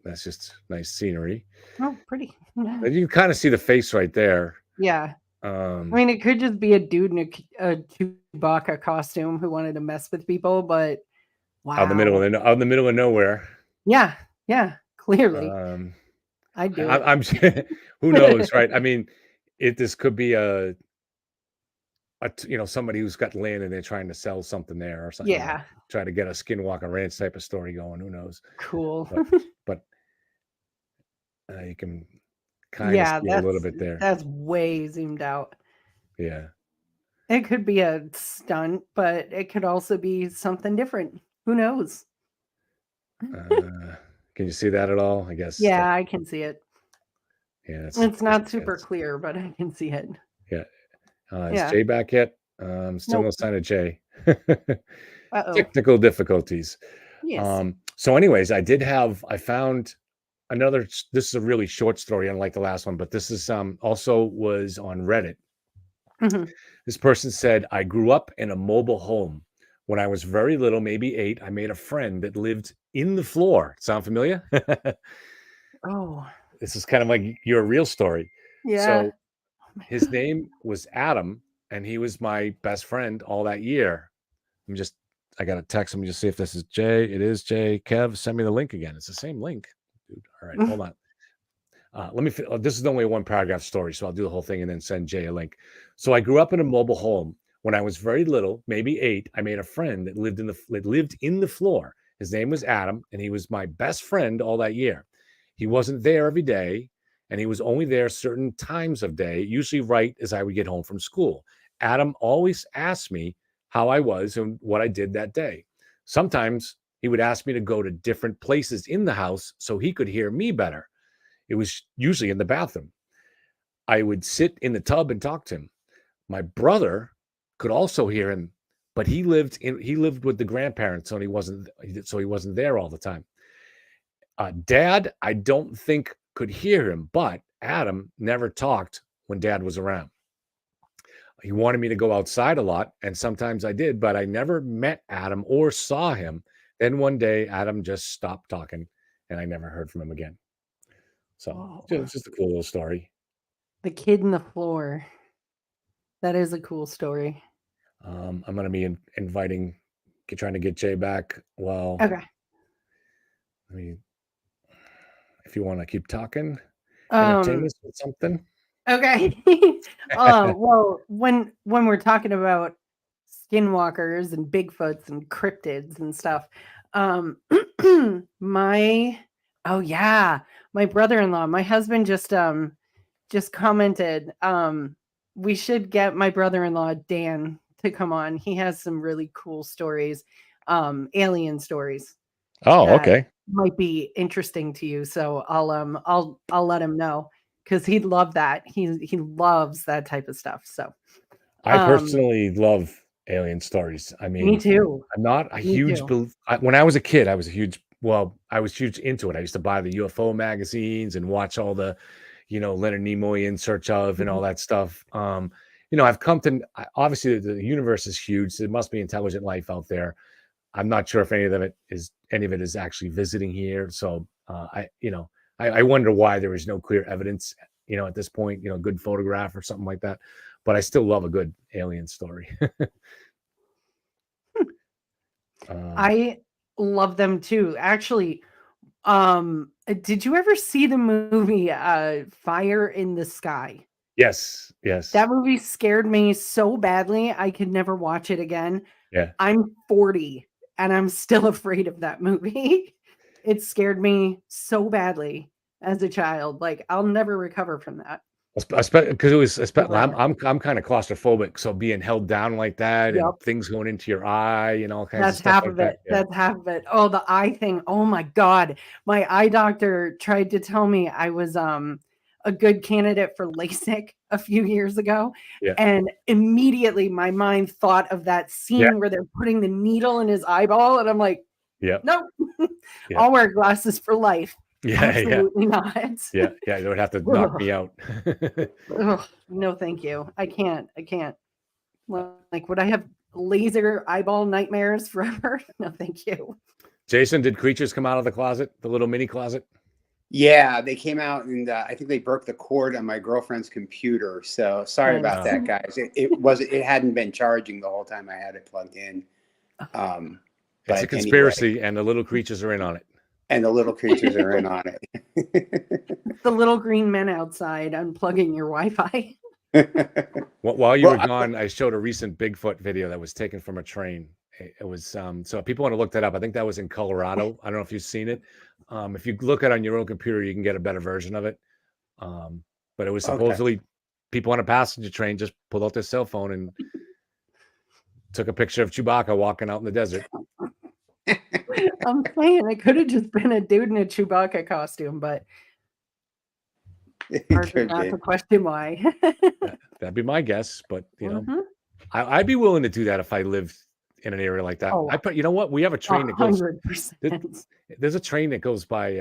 That's just nice scenery. Oh, pretty. And you can kind of see the face right there. Yeah. I mean, it could just be a dude in a Chewbacca costume who wanted to mess with people, but wow. Out in the middle of nowhere. Yeah, clearly. I do. I'm who knows, right? I mean, this could be a somebody who's got land and they're trying to sell something there or something. Yeah. Try to get a Skinwalker Ranch type of story going. Who knows? Cool. But you can kind of see a little bit there. That's way zoomed out. Yeah. It could be a stunt, but it could also be something different. Who knows? Can you see that at all? I guess. Yeah, I can see it. Yeah. It's not super clear, but I can see it. Yeah. Is Jay back yet? Still no sign of Jay. Technical difficulties. Yes. So anyways, I found another, this is a really short story, unlike the last one, but this is also was on Reddit. Mm-hmm. This person said, I grew up in a mobile home. When I was very little, maybe 8, I made a friend that lived in the floor. Sound familiar? Oh. This is kind of like your real story. Yeah. So His name was Adam, and he was my best friend all that year. I got to text him just see if this is Jay. It is Jay. Kev, send me the link again. It's the same link, dude. All right, hold on. Let me. This is only a 1-paragraph story, so I'll do the whole thing and then send Jay a link. So I grew up in a mobile home. When I was very little, maybe 8, I made a friend that lived in the floor. His name was Adam, and he was my best friend all that year. He wasn't there every day, and he was only there certain times of day, usually right as I would get home from school. Adam always asked me how I was and what I did that day. Sometimes he would ask me to go to different places in the house so he could hear me better. It was usually in the bathroom. I would sit in the tub and talk to him. My brother could also hear him, but he lived with the grandparents, so he wasn't there all the time. Dad, I don't think could hear him, but Adam never talked when Dad was around. He wanted me to go outside a lot, and sometimes I did, but I never met Adam or saw him. Then one day, Adam just stopped talking, and I never heard from him again. So it's just a cool little story. The kid in the floor. That is a cool story. I'm going to be trying to get Jay back. Well, okay. If you want to keep talking, entertain us with something. Okay. Well, when we're talking about skinwalkers and Bigfoots and cryptids and stuff, my brother-in-law, my husband just commented, we should get my brother-in-law Dan to come on. He has some really cool stories, alien stories. Oh, okay. Might be interesting to you. So I'll let him know because he'd love that. He loves that type of stuff. So I personally love alien stories. I mean, me too. I'm not a huge when I was a kid, I was huge into it. I used to buy the UFO magazines and watch all the, Leonard Nimoy In Search Of and all that stuff. I've come to, obviously the universe is huge. So there must be intelligent life out there. I'm not sure if any of it is actually visiting here. So I wonder why there is no clear evidence, at this point, good photograph or something like that. But I still love a good alien story. I love them too. Actually, did you ever see the movie Fire in the Sky? Yes. That movie scared me so badly I could never watch it again. Yeah. I'm 40 and I'm still afraid of that movie. It scared me so badly as a child. Like I'll never recover from that. Because it was, I'm kind of claustrophobic, so being held down like that and things going into your eye and all kinds of stuff. That's half of it. Yeah. That's half of it. Oh, the eye thing. Oh my God. My eye doctor tried to tell me I was a good candidate for LASIK a few years ago. Yeah. And immediately my mind thought of that scene where they're putting the needle in his eyeball. And I'm like, nope, I'll wear glasses for life. Absolutely not. Yeah. It would have to knock me out. No, thank you. I can't. Like, would I have laser eyeball nightmares forever? No, thank you. Jason, did creatures come out of the closet, the little mini closet? Yeah, they came out, and I think they broke the cord on my girlfriend's computer. So sorry about that, guys. It hadn't been charging the whole time I had it plugged in. It's a conspiracy, and the little creatures are in on it. And the little creatures are in on it. The little green men outside unplugging your Wi-Fi. While you were gone, I showed a recent Bigfoot video that was taken from a train. It was so if people want to look that up. I think that was in Colorado. I don't know if you've seen it. If you look at it on your own computer, you can get a better version of it. But it was supposedly people on a passenger train just pulled out their cell phone and took a picture of Chewbacca walking out in the desert. I'm saying it could have just been a dude in a Chewbacca costume, but hard not to question why. That'd be my guess, but I'd be willing to do that if I lived in an area like that. You know what? We have a train that goes. 100%. There's a train that goes by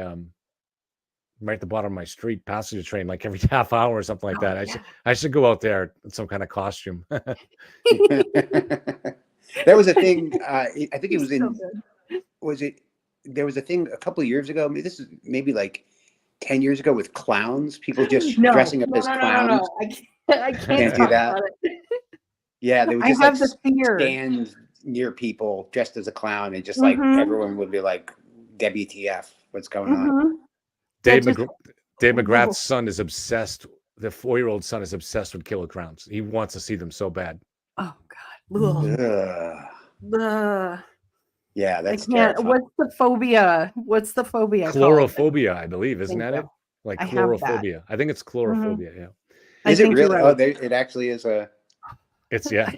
right at the bottom of my street, passenger train, like every half hour or something like that. I should go out there in some kind of costume. There was a thing. I think it was in. There was a thing a couple of years ago. This is maybe like 10 years ago with clowns. People just dressing up as clowns. I Can't do talk that. about it. Yeah, they would I just have like the fear. stand near people dressed as a clown, and just Mhm. like everyone would be like, "WTF? What's going on?" Mhm. Dave, That just- Dave McGrath's son is obsessed. The 4-year-old son is obsessed with killer clowns. He wants to see them so bad. Oh God. Ugh. Ugh. Yeah, that's I can't. terrifying. What's the phobia? What's the phobia called? Chlorophobia, I believe, isn't Thank that you. it? Like I have that. chlorophobia. I think it's chlorophobia. Yeah. I Is it think you're really? right. Oh, it actually is a. It's yeah.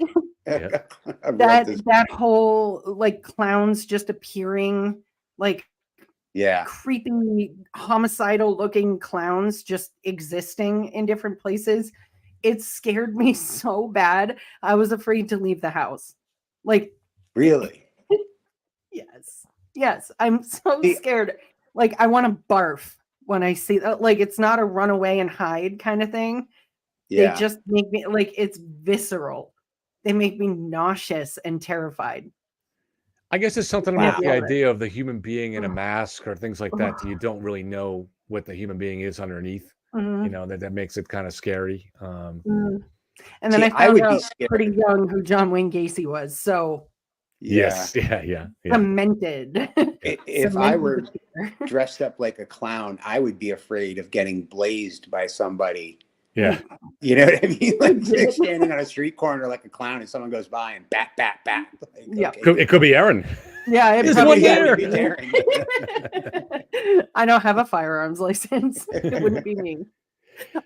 Yeah. that whole like clowns just appearing, like Yeah. creepy homicidal looking clowns just existing in different places. It scared me so bad. I was afraid to leave the house. Like, really? Yes. I'm so scared. Like, I want to barf when I see that. Like, it's not a run away and hide kind of thing. Yeah. They just make me like, it's visceral. They make me nauseous and terrified. I guess it's something Wow. about the idea of the human being in a mask or things like that. You don't really know what the human being is underneath. Mhm. You know, that makes it kind of scary. And then See, I I found would be out scared. pretty young who John Wayne Gacy was. So Yes. Yeah. cemented. If I were dressed up like a clown, I would be afraid of getting blazed by somebody. Yeah. You know what I mean? Like standing on a street corner like a clown, and someone goes by and bat. Like, Yeah. okay. It could be Aaron. Yeah, it This probably would be is. Aaron. I don't have a firearms license. It wouldn't be me.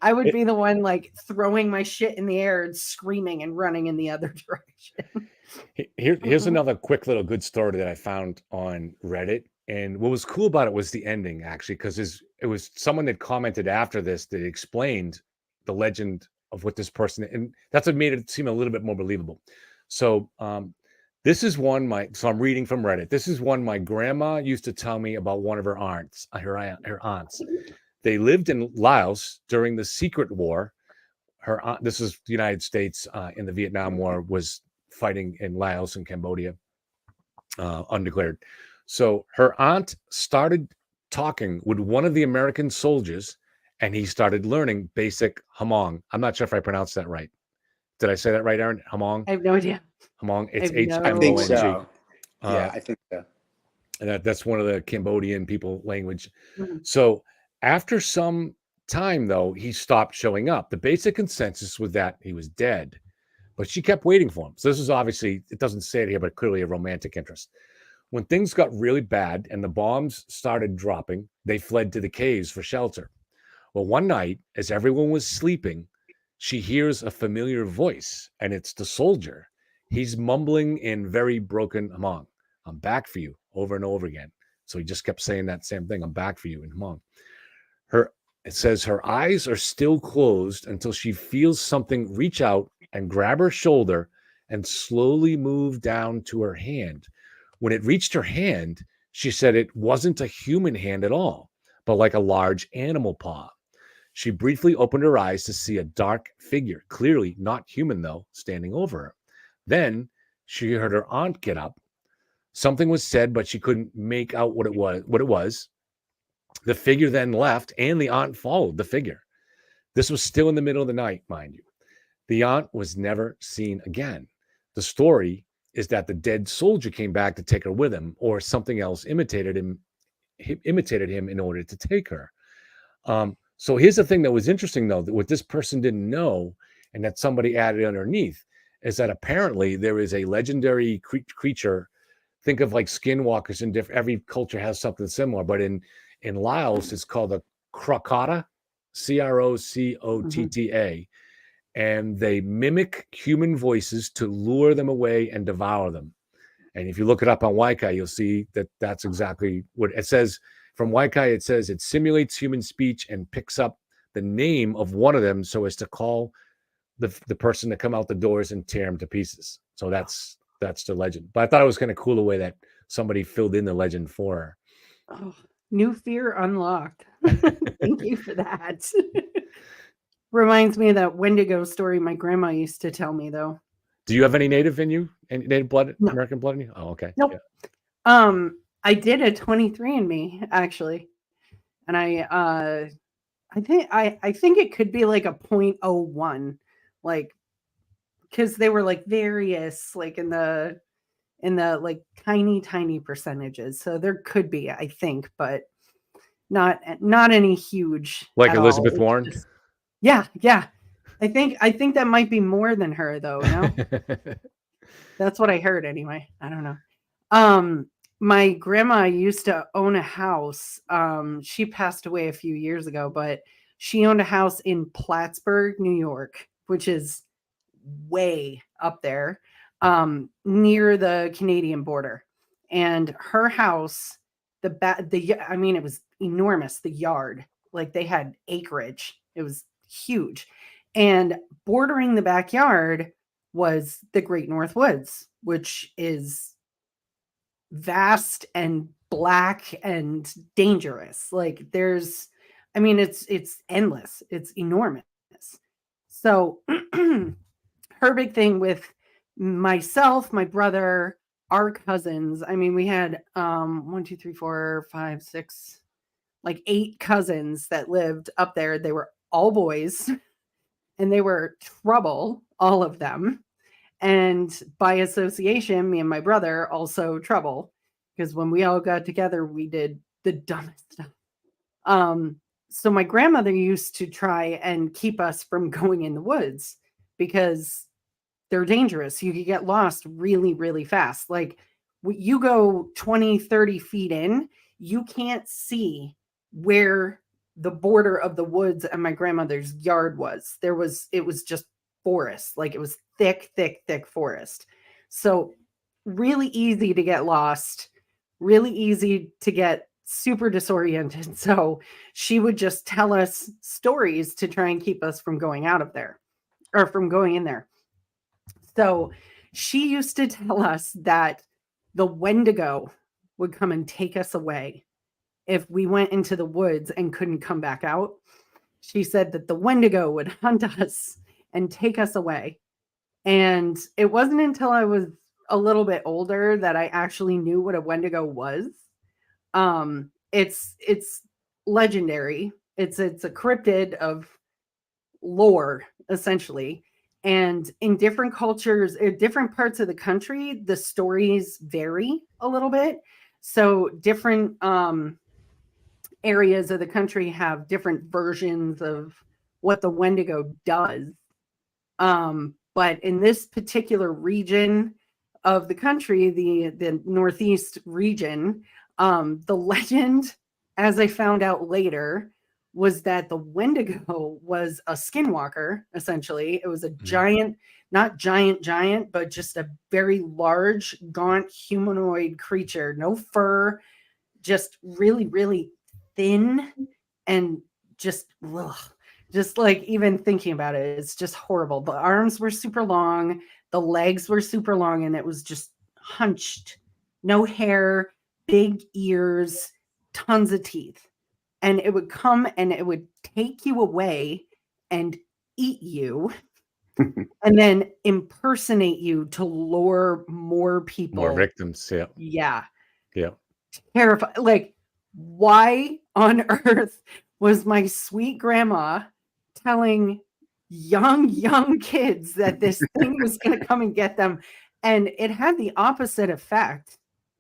I would be the one like throwing my shit in the air and screaming and running in the other direction. Here's another quick little good story that I found on Reddit. And what was cool about it was the ending, actually, because it was someone that commented after this that explained the legend of what this person, and that's what made it seem a little bit more believable. So this is one so I'm reading from Reddit. This is one my grandma used to tell me about one of her aunts. They lived in Laos during the Secret War. Her aunt, this is the United States in the Vietnam War, was fighting in Laos and Cambodia, undeclared. So her aunt started talking with one of the American soldiers, and he started learning basic Hmong. I'm not sure if I pronounced that right. Did I say that right, Aaron? Hmong? I have no idea. Hmong. It's I think Hmong. so. Yeah, I think so. And that's one of the Cambodian people language. Mhm. So after some time, though, he stopped showing up. The basic consensus was that he was dead, but she kept waiting for him. So this is obviously, it doesn't say it here, but clearly a romantic interest. When things got really bad and the bombs started dropping, they fled to the caves for shelter. Well, one night, as everyone was sleeping, she hears a familiar voice, and it's the soldier. He's mumbling in very broken Hmong. I'm back for you, over and over again. So he just kept saying that same thing. I'm back for you in Hmong. It says her eyes are still closed until she feels something reach out and grab her shoulder and slowly move down to her hand. When it reached her hand, she said it wasn't a human hand at all, but like a large animal paw. She briefly opened her eyes to see a dark figure, clearly not human though, standing over her. Then she heard her aunt get up. Something was said, but she couldn't make out what it was. The figure then left, and the aunt followed the figure. This was still in the middle of the night, mind you. The aunt was never seen again. The story is that the dead soldier came back to take her with him, or something else imitated him in order to take her. So here's the thing that was interesting, though, that what this person didn't know, and that somebody added underneath, is that apparently there is a legendary creature. Think of like skinwalkers in every culture has something similar, but in Laos, it's called a crocota, Crocotta, and they mimic human voices to lure them away and devour them. And if you look it up on Waikai, you'll see that that's exactly what it says. From Waikai, it says it simulates human speech and picks up the name of one of them so as to call the person to come out the doors and tear him to pieces. So that's the legend. But I thought it was kind of cool the way that somebody filled in the legend for her. Oh, new fear unlocked. Thank you for that. Reminds me of that Wendigo story my grandma used to tell me, though. Do you have any native in you? Any native blood, no. American blood in you? Oh, okay. Nope. Yeah. I did a 23andMe actually, and I think it could be like a 0.01. like, because they were like various, like in the like tiny percentages. So there could be, I think, but not any huge Like at all. Elizabeth It's Warren? just- yeah. I think that might be more than her though, no? That's what I heard anyway. I don't know. My grandma used to own a house. She passed away a few years ago, but she owned a house in Plattsburgh, New York, which is way up there, near the Canadian border. And her house, I mean, it was enormous, the yard. Like they had acreage. It was huge. And bordering the backyard was the Great North Woods, which is vast and black and dangerous. Like I mean, it's endless. It's enormous. So her big thing with myself, my brother, our cousins, I mean, we had 1, 2, 3, 4, 5, 6, like 8 cousins that lived up there. They were all boys and they were trouble, all of them. And by association, me and my brother also trouble, because when we all got together, we did the dumbest stuff. So my grandmother used to try and keep us from going in the woods because they're dangerous. You could get lost really, really fast. Like you go 20, 30 feet in, you can't see where the border of the woods and my grandmother's yard was. It was just forest. Like it was thick forest. So really easy to get lost, really easy to get super disoriented. So she would just tell us stories to try and keep us from going out of there or from going in there. So she used to tell us that the Wendigo would come and take us away if we went into the woods and couldn't come back out. She said that the Wendigo would hunt us and take us away. And it wasn't until I was a little bit older that I actually knew what a Wendigo was. It's legendary. It's a cryptid of lore, essentially. And in different cultures, in different parts of the country, the stories vary a little bit. So different areas of the country have different versions of what the Wendigo does. But in this particular region of the country, the Northeast region, the legend, as I found out later, was that the Wendigo was a skinwalker, essentially. It was a giant, not giant, but just a very large, gaunt humanoid creature. No fur, just really, really thin and just like even thinking about it, it's just horrible. The arms were super long, the legs were super long, and it was just hunched, no hair, big ears, tons of teeth. And it would come and it would take you away and eat you and then impersonate you to lure more people. More victims. Yeah. Yeah. Yeah. Terrifying. Like, why on earth was my sweet grandma telling young kids that this thing was going to come and get them? And it had the opposite effect.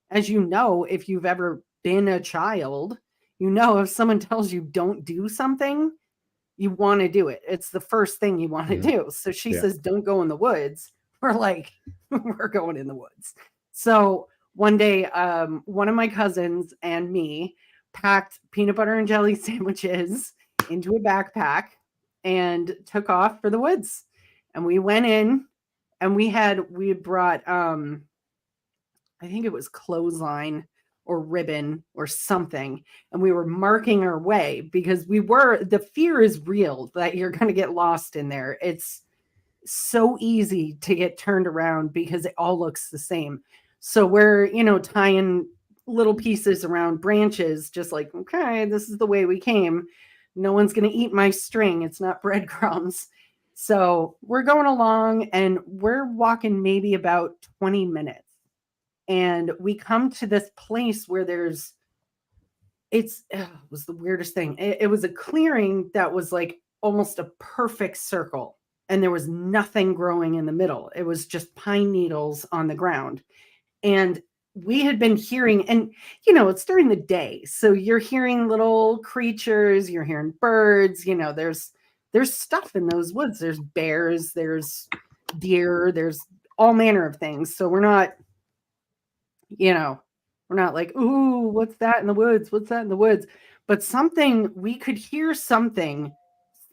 As you know, if you've ever been a child, you know, if someone tells you don't do something, you want to do it. It's the first thing you want to do. So she says, don't go in the woods. We're like, we're going in the woods. So one day, one of my cousins and me packed peanut butter and jelly sandwiches into a backpack and took off for the woods. And we went in and we had brought, I think it was clothesline or ribbon or something. And we were marking our way because the fear is real that you're going to get lost in there. It's so easy to get turned around because it all looks the same. So we're, tying little pieces around branches, just like, okay, this is the way we came. No one's going to eat my string. It's not breadcrumbs. So we're going along and we're walking maybe about 20 minutes. And we come to this place where it was the weirdest thing. It was a clearing that was like almost a perfect circle. and there was nothing growing in the middle. It was just pine needles on the ground. And we had been hearing, and it's during the day, so you're hearing little creatures, you're hearing birds, there's stuff in those woods. There's bears, there's deer, there's all manner of things. So we're not like, ooh, what's that in the woods? What's that in the woods? But we could hear something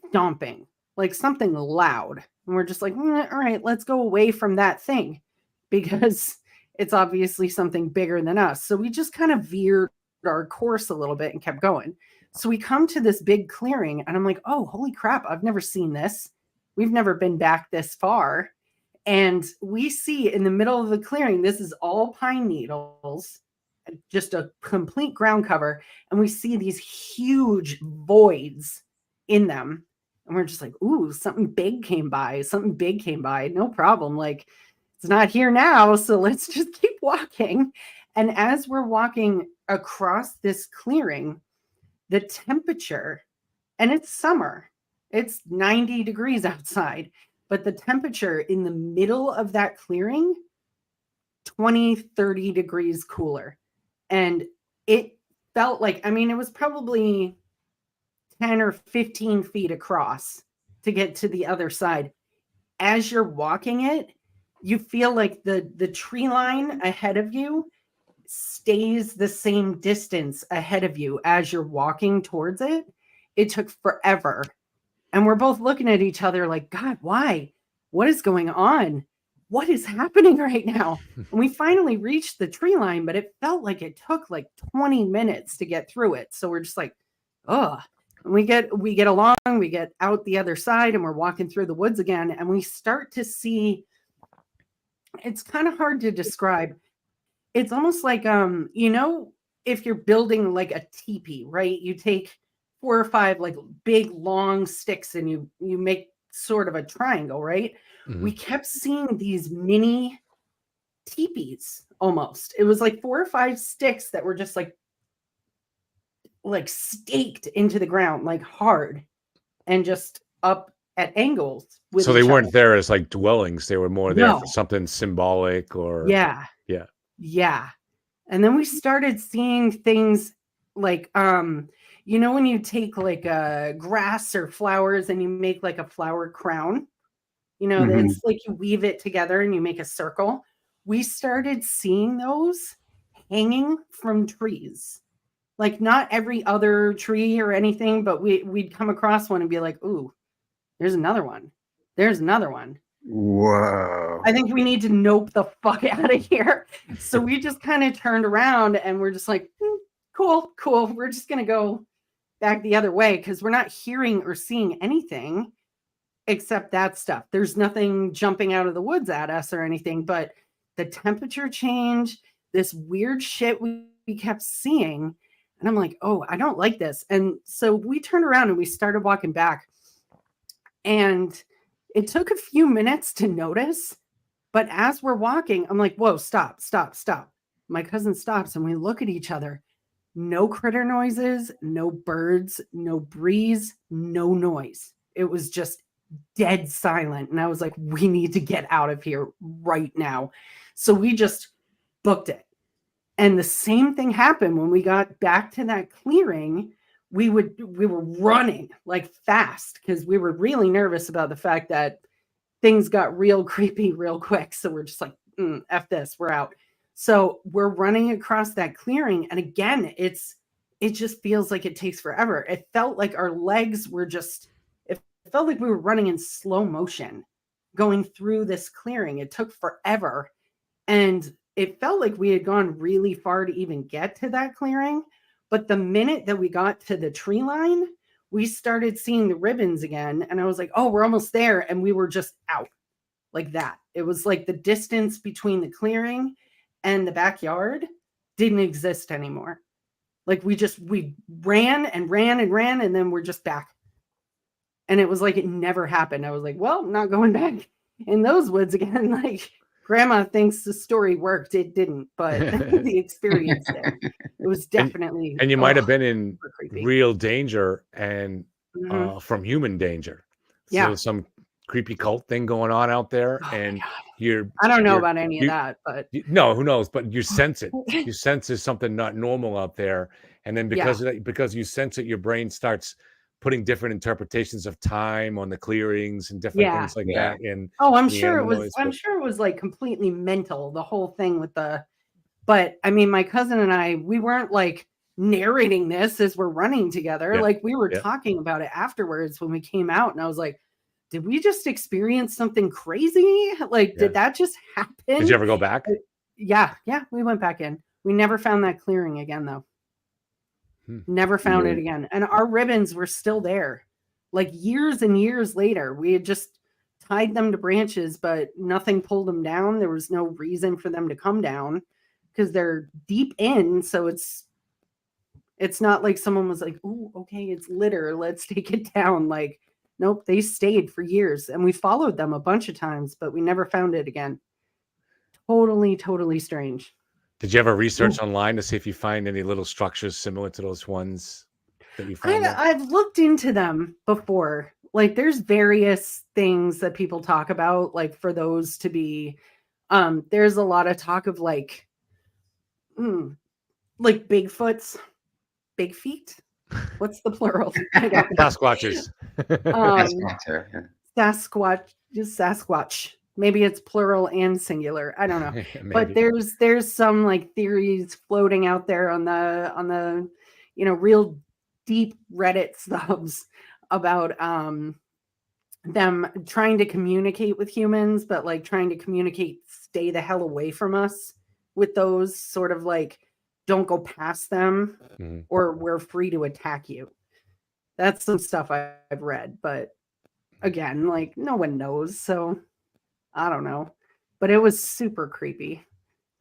stomping, like something loud. And we're just like, all right, let's go away from that thing, because it's obviously something bigger than us. So we just kind of veered our course a little bit and kept going. So we come to this big clearing, and I'm like, oh, holy crap, I've never seen this. We've never been back this far. And we see in the middle of the clearing, this is all pine needles, just a complete ground cover. And we see these huge voids in them. And we're just like, ooh, something big came by. No problem. Like, it's not here now. So let's just keep walking. And as we're walking across this clearing, the temperature, and it's summer, it's 90 degrees outside, but the temperature in the middle of that clearing, 20, 30 degrees cooler. And it felt like, it was probably 10 or 15 feet across to get to the other side. As you're walking it, you feel like the tree line ahead of you stays the same distance ahead of you as you're walking towards it. It took forever. And we're both looking at each other like, God, why? What is going on? What is happening right now? And we finally reached the tree line, but it felt like it took like 20 minutes to get through it. So we're just like, oh, and we get along, we get out the other side, and we're walking through the woods again. And we start to see, it's kind of hard to describe. It's almost like, if you're building like a teepee, right? You take 4 or 5 like big long sticks and you make sort of a triangle, right? Mm-hmm. We kept seeing these mini teepees almost. It was like 4 or 5 sticks that were just like staked into the ground, like hard, and just up at angles. So they weren't there as like dwellings. They were more there for something symbolic or. Yeah. And then we started seeing things like, when you take like grass or flowers and you make like a flower crown, mm-hmm. It's like you weave it together and you make a circle. We started seeing those hanging from trees, like not every other tree or anything, but we'd come across one and be like, ooh, there's another one. Whoa. I think we need to nope the fuck out of here. So we just kind of turned around and we're just like, cool. We're just going to go back the other way because we're not hearing or seeing anything except that stuff. There's nothing jumping out of the woods at us or anything, but the temperature change, this weird shit we kept seeing. And I'm like, oh, I don't like this. And so we turned around and we started walking back. And it took a few minutes to notice, but as we're walking, I'm like, whoa, stop. My cousin stops and we look at each other. No critter noises, no birds, no breeze, no noise. It was just dead silent. And I was like, we need to get out of here right now. So we just booked it. And the same thing happened when we got back to that clearing. We were running like fast because we were really nervous about the fact that things got real creepy real quick. So we're just like, F this, we're out. So we're running across that clearing. And again, it just feels like it takes forever. It felt like our legs were it felt like we were running in slow motion going through this clearing. It took forever. And it felt like we had gone really far to even get to that clearing. But the minute that we got to the tree line, we started seeing the ribbons again. And I was like, oh, we're almost there. And we were just out like that. It was like the distance between the clearing and the backyard didn't exist anymore. Like we ran and then we're just back. And it was like it never happened. I was like, well, I'm not going back in those woods again. Like Grandma thinks the story worked. It didn't, but the experience did. It was definitely. And you might have been in real danger and from human danger. So yeah. some creepy cult thing going on out there, and I don't know about any of that, but no, who knows? But you sense it. You sense there's something not normal out there, and then because of that, because you sense it, your brain starts putting different interpretations of time on the clearings and different things like that. And I'm the sure it animal was. noise, I'm but- sure it was like completely mental. The whole thing with the. But I mean, my cousin and I, we weren't like narrating this as we're running together. Yeah. Like we were Yeah. talking about it afterwards when we came out, and I was like, "Did we just experience something crazy? Like, did that just happen?" Did you ever go back? Yeah, we went back in. We never found that clearing again, though. Never found it again. And our ribbons were still there. Like years and years later, we had just tied them to branches, but nothing pulled them down. There was no reason for them to come down because they're deep in. So it's not like someone was like, "Oh, okay, it's litter. Let's take it down." Like, nope, they stayed for years, and we followed them a bunch of times, but we never found it again. Totally strange. Did you ever research online to see if you find any little structures similar to those ones that you found? I've looked into them before. Like there's various things that people talk about, like for those to be, there's a lot of talk of like Bigfoots, big feet. What's the plural? I don't know. Sasquatches. Sasquatch. Maybe it's plural and singular. I don't know. But there's some like theories floating out there on the real deep Reddit subs about them trying to communicate with humans, but like trying to communicate, stay the hell away from us with those sort of like, don't go past them or we're free to attack you. That's some stuff I've read, but again, like no one knows. So I don't know, but it was super creepy,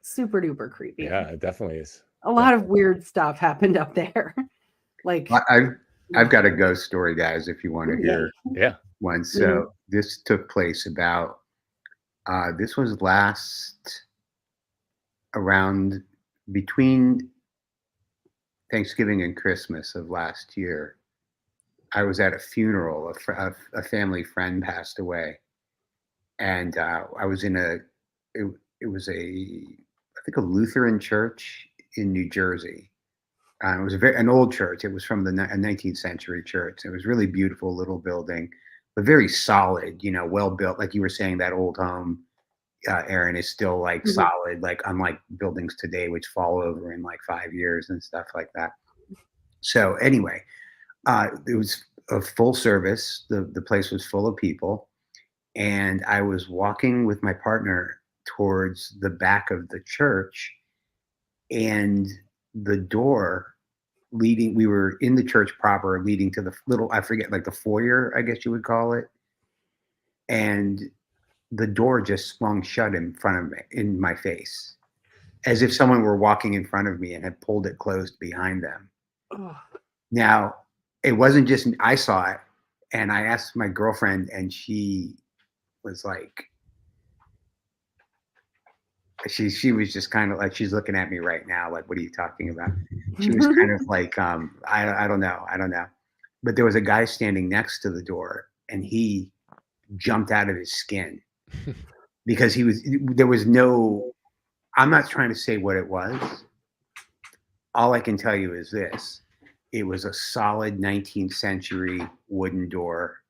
super duper creepy. Yeah, it definitely is. A lot of weird stuff happened up there. Like I've got a ghost story, guys, if you want to hear one. So this took place about this was around between Thanksgiving and Christmas of last year. I was at a funeral. A family friend passed away, and I was in it was I think a Lutheran church in New Jersey. It was an old church. It was from the 19th century church. It was really beautiful little building, but very solid, well built. Like you were saying, that old home, Aaron, is still like solid, like unlike buildings today, which fall over in like 5 years and stuff like that. So anyway, it was a full service. The place was full of people. And I was walking with my partner towards the back of the church, and the door we were in the church proper, leading to the little, I forget, like the foyer, I guess you would call it. And the door just swung shut in front of me, in my face, as if someone were walking in front of me and had pulled it closed behind them. Now, it wasn't just, I saw it, and I asked my girlfriend, and she was like, she was just kind of like, she's looking at me right now, like, what are you talking about? She was kind of like, I don't know. But there was a guy standing next to the door, and he jumped out of his skin because there was no, I'm not trying to say what it was. All I can tell you is this: it was a solid 19th century wooden door.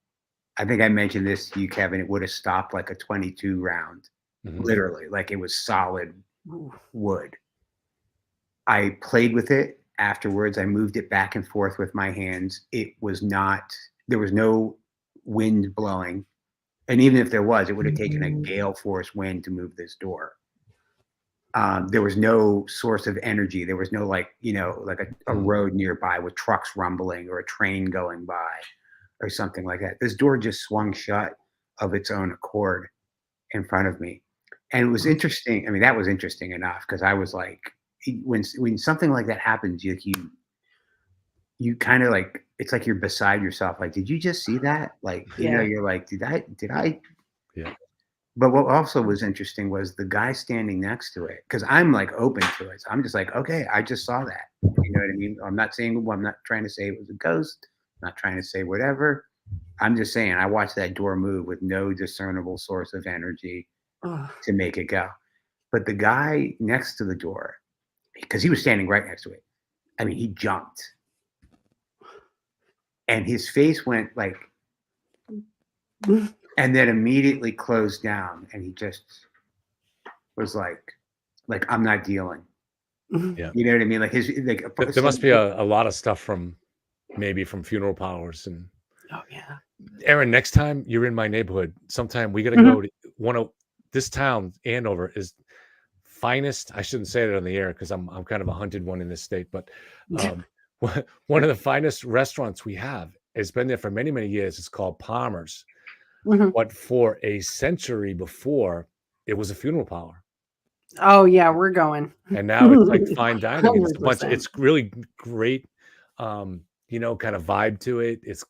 I think I mentioned this to you, Kevin. It would have stopped like a 22 round. Literally, like it was solid wood. I played with it afterwards. I moved it back and forth with my hands. There was no wind blowing. And even if there was, it would have taken a gale force wind to move this door. There was no source of energy. There was no like a road nearby with trucks rumbling or a train going by or something like that. This door just swung shut of its own accord in front of me. And it was interesting. I mean, that was interesting enough, because I was like, when something like that happens, you kind of like, it's like you're beside yourself. Like, did you just see that? Like, you're like, did I? Yeah. But what also was interesting was the guy standing next to it, because I'm like open to it. So I'm just like, okay, I just saw that. You know what I mean? I'm not trying to say it was a ghost. I'm not trying to say whatever. I'm just saying, I watched that door move with no discernible source of energy to make it go. But the guy next to the door, because he was standing right next to it, I mean, he jumped. And his face went like, and then immediately closed down. And he just was like, I'm not dealing. Yeah. You know what I mean? Like There must be a lot of stuff from funeral parlors. And Aaron, next time you're in my neighborhood, sometime we got to go to one of this town. Andover is finest. I shouldn't say it on the air because I'm kind of a hunted one in this state, but one of the finest restaurants we have. It's been there for many, many years. It's called Palmer's. But for a century before, it was a funeral parlor. Oh yeah, we're going. And now it's like fine dining. And it's a bunch. 100%. It's really great. Kind of vibe to it. It's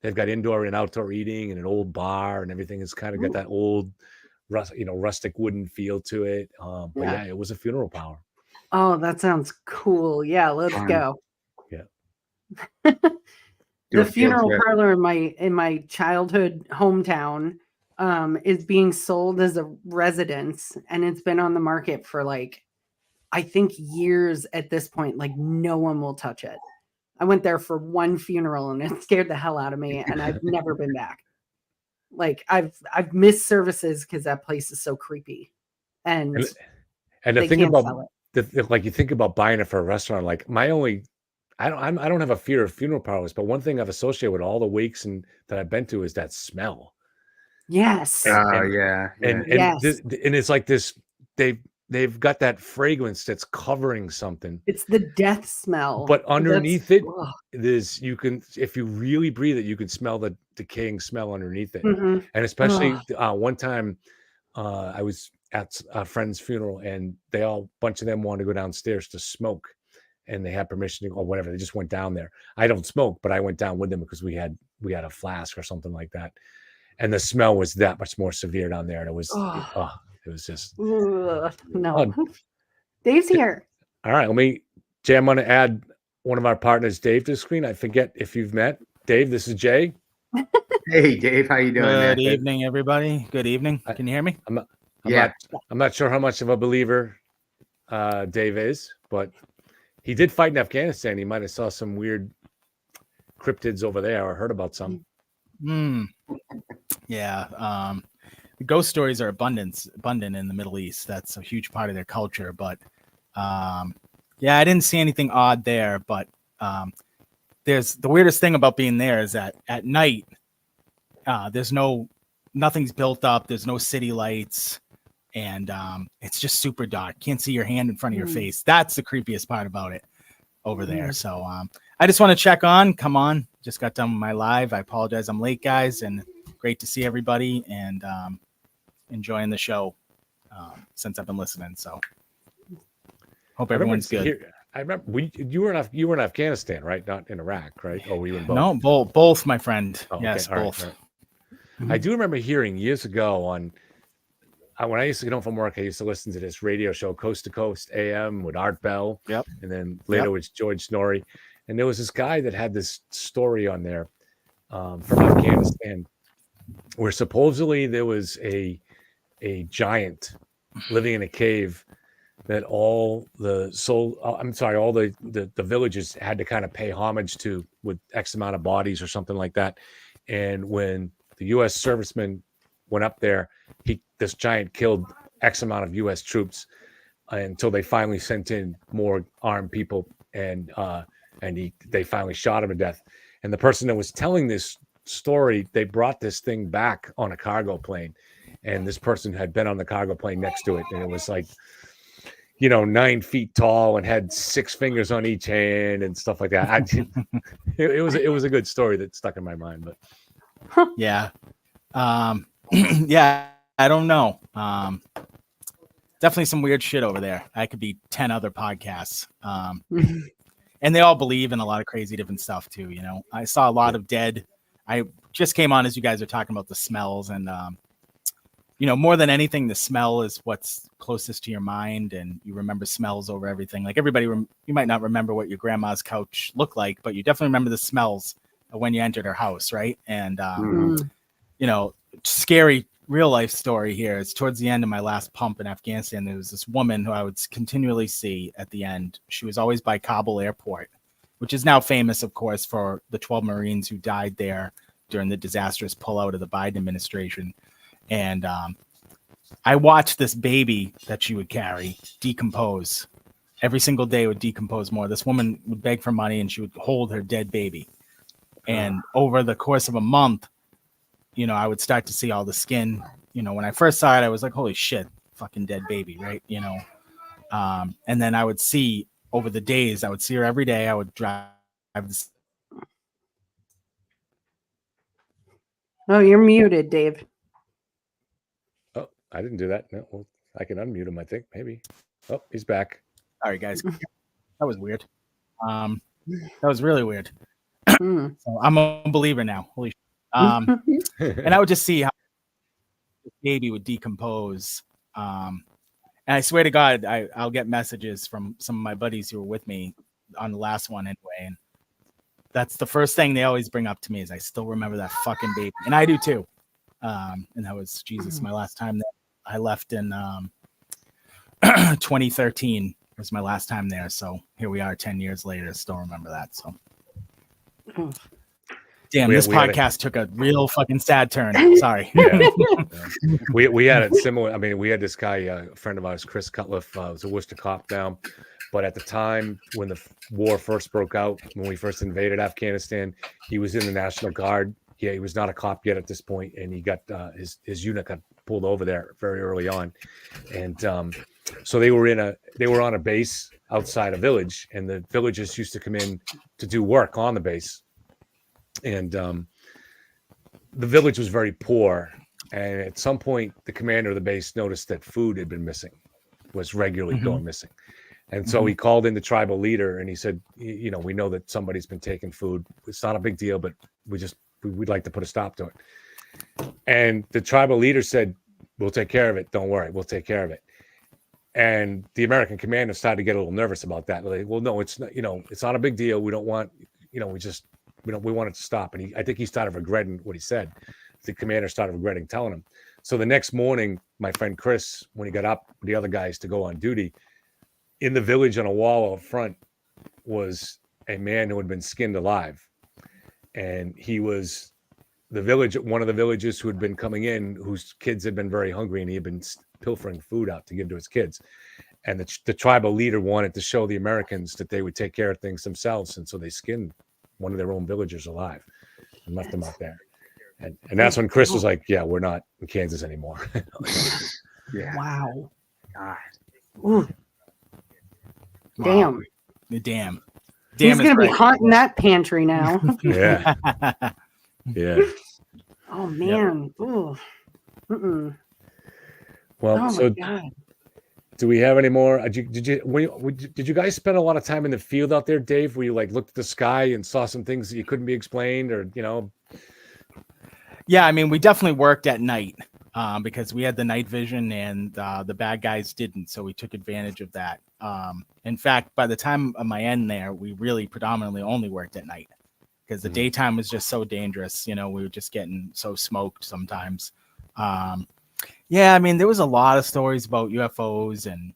they've got indoor and outdoor eating and an old bar and everything. It's kind of got that old, rustic wooden feel to it. But yeah, it was a funeral parlor. Oh, that sounds cool. Yeah, let's go. Yeah. The funeral parlor in my childhood hometown is being sold as a residence, and it's been on the market for I think years at this point. Like no one will touch it. I went there for one funeral and it scared the hell out of me, and I've never been back. Like I've missed services because that place is so creepy. And the thing about you think about buying it for a restaurant, like I don't have a fear of funeral parlors, but one thing I've associated with all the wakes that I've been to is that smell. Yes. Yeah. And it's like this. They've got that fragrance that's covering something. It's the death smell. But underneath it, if you really breathe it, you can smell the decaying smell underneath it. Mm-hmm. And especially one time, I was at a friend's funeral, and bunch of them wanted to go downstairs to smoke. And they had permission to go, or whatever. They just went down there. I don't smoke, but I went down with them because we had a flask or something like that. And the smell was that much more severe down there. And it was, it was just no. Dave's here. All right, Jay, I'm going to add one of our partners, Dave, to the screen. I forget if you've met Dave. This is Jay. Hey, Dave, how you doing? Good evening, everybody. Good evening. Can you hear me? I'm not sure how much of a believer Dave is, but he did fight in Afghanistan. He might have saw some weird cryptids over there or heard about some. Yeah. The ghost stories are abundant in the Middle East. That's a huge part of their culture. But I didn't see anything odd there. But there's the weirdest thing about being there is that at night, nothing's built up. There's no city lights. And it's just super dark. Can't see your hand in front of your face. That's the creepiest part about it over there. So I just want to check on. Come on. Just got done with my live. I apologize. I'm late, guys. And great to see everybody and enjoying the show since I've been listening. So hope everyone's good. I remember you were in Afghanistan, right? Not in Iraq, right? Or were you in both? No, both, my friend. Oh, yes, okay. both. Right. I do remember hearing years ago when I used to get home from work, I used to listen to this radio show, Coast to Coast AM with Art Bell. Yep. And then later with George Snorri. And there was this guy that had this story on there from Afghanistan where supposedly there was a giant living in a cave that all the villages had to kind of pay homage to with X amount of bodies or something like that. And when the U.S. servicemen went up there, this giant killed X amount of U.S. troops until they finally sent in more armed people, and they finally shot him to death. And the person that was telling this story, they brought this thing back on a cargo plane, and this person had been on the cargo plane next to it, and it was like 9 feet tall and had 6 fingers on each hand and stuff like that. It was a good story that stuck in my mind, but yeah. Yeah, I don't know. Definitely some weird shit over there. I could be 10 other podcasts. And they all believe in a lot of crazy different stuff too. I saw a lot of dead. I just came on as you guys are talking about the smells, and more than anything, the smell is what's closest to your mind, and you remember smells over everything. Like everybody, you might not remember what your grandma's couch looked like, but you definitely remember the smells when you entered her house, right? And you know, scary real life story here is towards the end of my last pump in Afghanistan, there was this woman who I would continually see at the end. She was always by Kabul airport, which is now famous, of course, for the 12 Marines who died there during the disastrous pullout of the Biden administration. And I watched this baby that she would carry decompose. Every single day would decompose more. This woman would beg for money and she would hold her dead baby. And over the course of a month, you know, I would start to see all the skin. You know, when I first saw it, I was like, holy shit, fucking dead baby, right? You know, and then I would see over the days, I would see her every day. I would drive this. Oh, you're muted, Dave. Oh, I didn't do that. No, well, I can unmute him, I think, maybe. Oh, he's back. Sorry, guys. That was weird. That was really weird. So I'm a believer now. Holy shit. And I would just see how the baby would decompose. And I swear to God, I'll get messages from some of my buddies who were with me on the last one anyway. And that's the first thing they always bring up to me is I still remember that fucking baby. And I do too. And that was, Jesus, my last time there. I left in 2013 was my last time there. So here we are 10 years later. Still remember that. So. Damn, this podcast took a real fucking sad turn. Sorry. Yeah. We had it similar. I mean, we had this guy, a friend of ours, Chris Cutliff, was a Worcester cop now. But at the time when the war first broke out, when we first invaded Afghanistan, he was in the National Guard. Yeah, he was not a cop yet at this point, and he got his unit got pulled over there very early on, and so they were on a base outside a village, and the villagers used to come in to do work on the base. And the village was very poor. And at some point, the commander of the base noticed that food had been missing, was regularly going missing. And so he called in the tribal leader and he said, you know, we know that somebody's been taking food. It's not a big deal, but we'd like to put a stop to it. And the tribal leader said, we'll take care of it. Don't worry. We'll take care of it. And the American commander started to get a little nervous about that. Like, well, no, it's not, you know, it's not a big deal. We don't want, you know, we want it to stop. And I think he started regretting what he said. The commander started regretting telling him. So the next morning, my friend Chris, when he got up with the other guys to go on duty, in the village on a wall out front was a man who had been skinned alive. And he was one of the villagers who had been coming in, whose kids had been very hungry, and he had been pilfering food out to give to his kids. And the tribal leader wanted to show the Americans that they would take care of things themselves. And so they skinned one of their own villagers alive and left them out there. And that's when Chris was like, yeah, we're not in Kansas anymore. Yeah. Wow. God. Ooh. Damn. Damn. He's going to be haunting that pantry now. Yeah. Yeah. Oh, man. Yep. Ooh. Mm-mm. Well, oh so God. Do we have any more? Did you guys spend a lot of time in the field out there, Dave, where you like looked at the sky and saw some things that you couldn't be explained, or, you know? Yeah, I mean, we definitely worked at night because we had the night vision and the bad guys didn't. So we took advantage of that. In fact, by the time of my end there, we really predominantly only worked at night because the daytime was just so dangerous. You know, we were just getting so smoked sometimes. Yeah, I mean, there was a lot of stories about UFOs and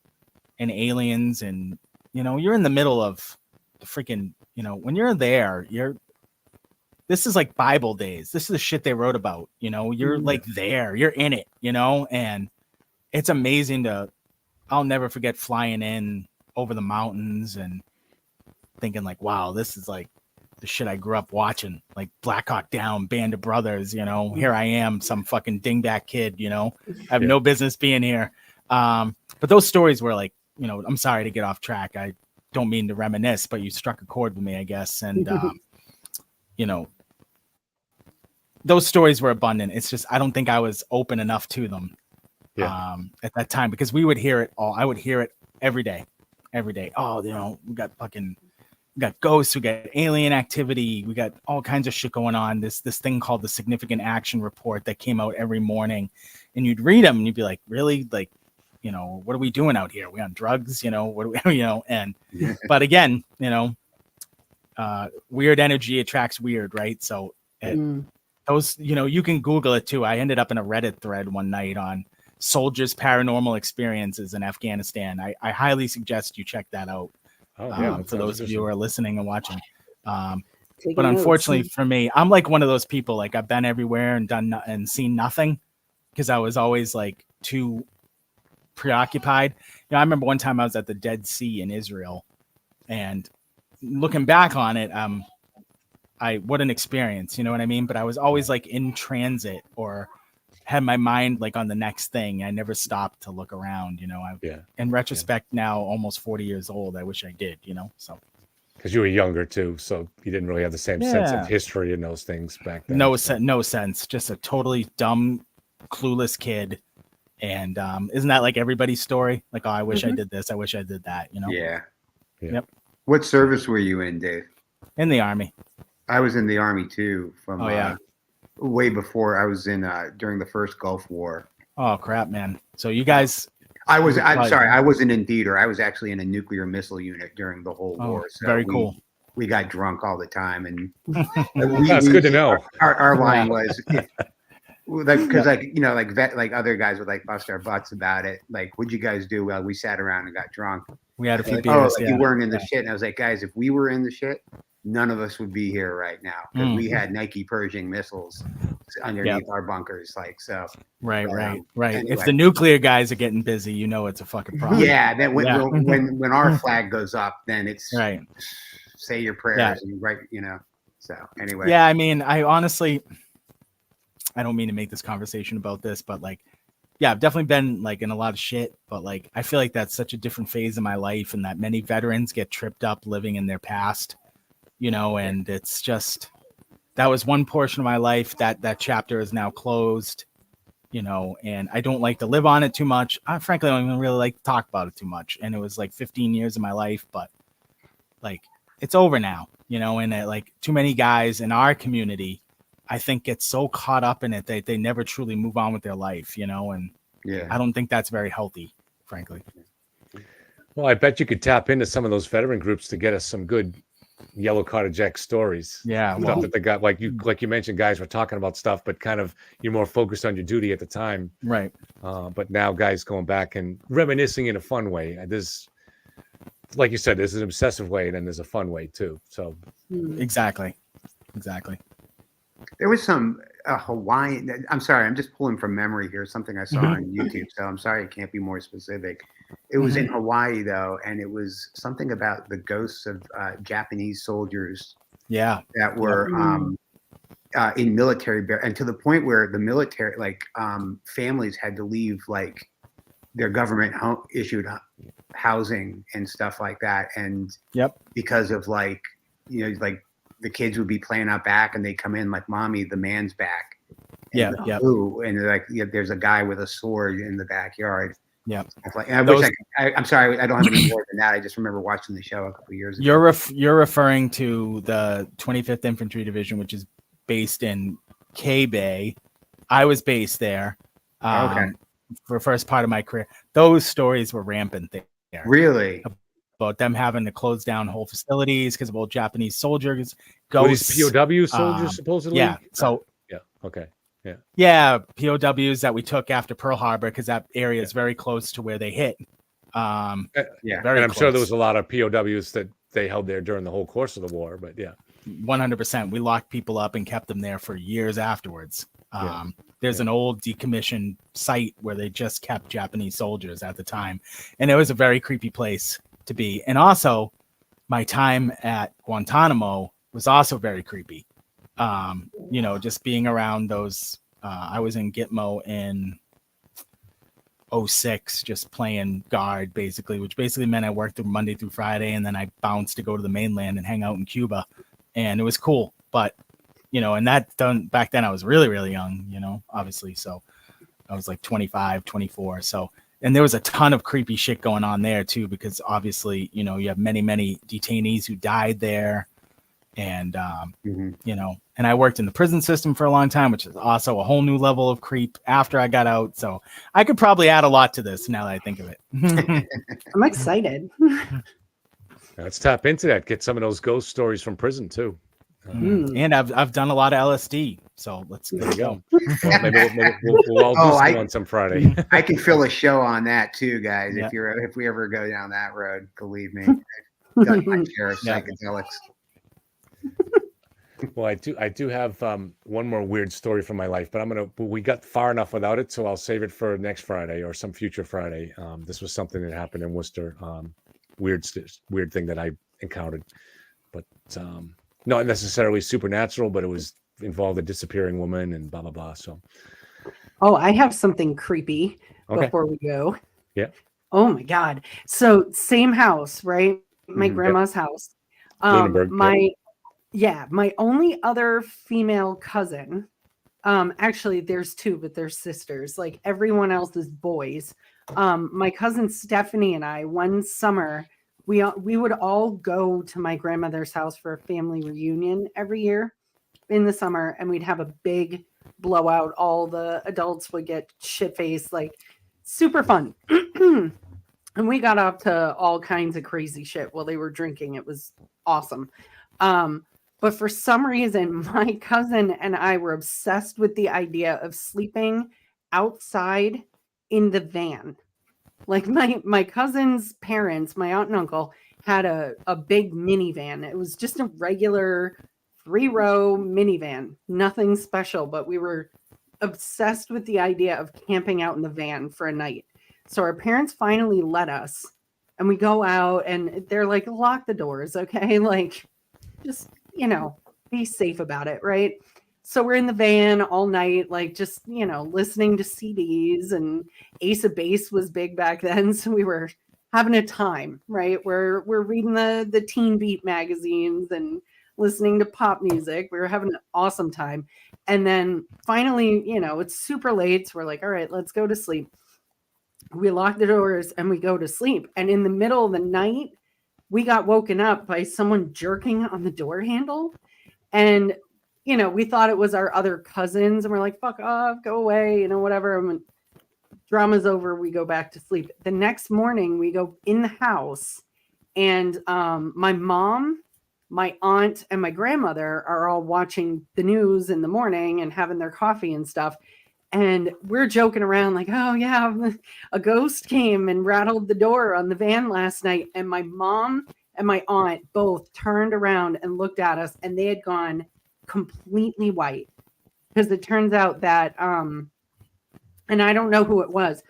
aliens, and, you know, you're in the middle of the freaking, you know, when you're there, this is like Bible days. This is the shit they wrote about, you know, you're like there, you're in it, you know, and it's amazing I'll never forget flying in over the mountains and thinking like, wow, this is like the shit I grew up watching, like Black Hawk Down, Band of Brothers, you know, here I am, some fucking dingbat kid, you know, I have no business being here. But those stories were like, you know, I'm sorry to get off track. I don't mean to reminisce, but you struck a chord with me, I guess. And, you know, those stories were abundant. It's just, I don't think I was open enough to them at that time because we would hear it all. I would hear it every day. Oh, you know, we got ghosts, we got alien activity, we got all kinds of shit going on. This thing called the Significant Action Report that came out every morning, and you'd read them and you'd be like, really? Like, you know, what are we doing out here? Are we on drugs? You know, what are we, you know, and, but again, you know, weird energy attracts weird, right? So those, you can Google it too. I ended up in a Reddit thread one night on soldiers' paranormal experiences in Afghanistan. I highly suggest you check that out. For those of you who are listening and watching. But unfortunately for me, I'm like one of those people, like I've been everywhere and and seen nothing because I was always like too preoccupied. I remember one time I was at the Dead Sea in Israel, and looking back on it, what an experience, you know what I mean? But I was always like in transit or had my mind like on the next thing. I never stopped to look around, in retrospect now, almost 40 years old, I wish I did, so. Because you were younger too, so you didn't really have the same sense of history in those things back then. No sense. Just a totally dumb, clueless kid. And isn't that like everybody's story? Like, oh, I wish I did this. I wish I did that. Yeah. Yep. What service were you in, Dave? In the Army. I was in the Army too. From way before. I was in during the first Gulf War. Oh crap, man! So you guys. I'm sorry. I wasn't in theater. I was actually in a nuclear missile unit during the whole war. So very cool. We got drunk all the time, and that's good to know. Our line was, because like other guys would like bust our butts about it. Like, what'd you guys do? Well, we sat around and got drunk. We had a few like, beers. You weren't in the shit. And I was like, guys, if we were in the shit, none of us would be here right now because we had Nike Pershing missiles underneath our bunkers. Like, so. Right. Anyway. If the nuclear guys are getting busy, it's a fucking problem. Yeah. Then when our flag goes up, then it's right. Say your prayers and right. So anyway. Yeah. I mean, I honestly, I don't mean to make this conversation about this, but like, yeah, I've definitely been like in a lot of shit, but like, I feel like that's such a different phase of my life and that many veterans get tripped up living in their past, and it's just, that was one portion of my life that chapter is now closed, and I don't like to live on it too much. I frankly don't even really like to talk about it too much. And it was like 15 years of my life, but like, it's over now, and like too many guys in our community, I think get so caught up in it that they never truly move on with their life, and I don't think that's very healthy, frankly. Well, I bet you could tap into some of those veteran groups to get us some good Yellow Cottage X stories. Yeah. Stuff that they got, like you mentioned, guys were talking about stuff, but kind of you're more focused on your duty at the time. Right. But now guys going back and reminiscing in a fun way. There's, like you said, there's an obsessive way and then there's a fun way too. So Exactly. There was some Hawaiian. I'm sorry, I'm just pulling from memory here. Something I saw on YouTube, so I'm sorry I can't be more specific. It was in Hawaii though, and it was something about the ghosts of Japanese soldiers. Yeah, that were in military, and to the point where the military, families had to leave their government issued housing and stuff like that, and because of the kids would be playing out back and they come in like, mommy, the man's back. And they're like, there's a guy with a sword in the backyard. Yeah. I'm sorry, I don't have any more than that. I just remember watching the show a couple of years ago. You're referring to the 25th Infantry Division, which is based in K-Bay. I was based there for the first part of my career. Those stories were rampant there. Really? About them having to close down whole facilities because of old Japanese soldiers. These POW soldiers supposedly? Yeah. So okay. Yeah. Yeah, POWs that we took after Pearl Harbor because that area is very close to where they hit. Very and I'm sure there was a lot of POWs that they held there during the whole course of the war, but 100%. We locked people up and kept them there for years afterwards. There's an old decommissioned site where they just kept Japanese soldiers at the time, and it was a very creepy place to be. And also, my time at Guantanamo was also very creepy. Just being around those. I was in Gitmo in 2006, just playing guard, basically, which basically meant I worked Monday through Friday, and then I bounced to go to the mainland and hang out in Cuba, and it was cool. But and that done back then, I was really, really young, obviously. So I was like 25, 24. So, and there was a ton of creepy shit going on there too, because obviously, you have many, many detainees who died there. And, and I worked in the prison system for a long time, which is also a whole new level of creep after I got out. So I could probably add a lot to this now that I think of it. I'm excited. Let's tap into that. Get some of those ghost stories from prison too. And I've done a lot of LSD, so let's There you go. Well, maybe we'll all do some on some Friday. I can fill a show on that too, guys. Yeah. If we ever go down that road, believe me, I've done my share of psychedelics. Well, I do have one more weird story from my life, but we got far enough without it, so I'll save it for next Friday or some future Friday. This was something that happened in Worcester. Weird thing that I encountered, but not necessarily supernatural, but it was involved a disappearing woman and blah blah blah. So, oh, I have something creepy before we go. Yeah. Oh my God. So same house, right? My grandma's house. Lunenburg, My only other female cousin. Actually, there's two, but they're sisters. Like everyone else is boys. My cousin Stephanie and I, one summer, we would all go to my grandmother's house for a family reunion every year in the summer, and we'd have a big blowout. All the adults would get shit-faced, like super fun. And we got up to all kinds of crazy shit while they were drinking. It was awesome. But for some reason, my cousin and I were obsessed with the idea of sleeping outside in the van. Like my cousin's parents, my aunt and uncle, had a big minivan. It was just a regular 3-row minivan, nothing special, but we were obsessed with the idea of camping out in the van for a night. So our parents finally let us, and we go out, and they're like, lock the doors, okay? Like, just, be safe about it, right? So we're in the van all night, like just, listening to CDs, and Ace of Base was big back then. So we were having a time, right? We're reading the Teen Beat magazines and listening to pop music. We were having an awesome time. And then finally, it's super late. So we're like, all right, let's go to sleep. We lock the doors and we go to sleep. And in the middle of the night, we got woken up by someone jerking on the door handle. And, we thought it was our other cousins, and we're like, fuck off, go away, whatever. And when drama's over, we go back to sleep. The next morning, we go in the house, and my mom, my aunt, and my grandmother are all watching the news in the morning and having their coffee and stuff. And we're joking around like, oh, yeah, a ghost came and rattled the door on the van last night. And my mom and my aunt both turned around and looked at us, and they had gone completely white, because it turns out that, and I don't know who it was,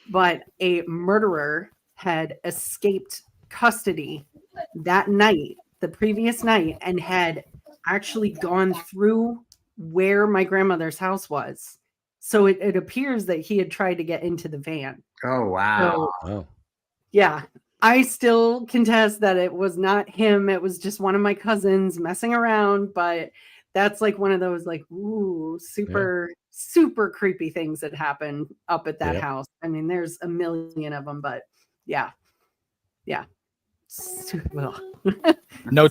but a murderer had escaped custody that night, the previous night, and had actually gone through where my grandmother's house was. So it appears that he had tried to get into the van. Oh, wow. So, yeah, I still contest that it was not him. It was just one of my cousins messing around, but that's like one of those like, ooh, super creepy things that happen up at that house. I mean, there's a million of them, but yeah. Note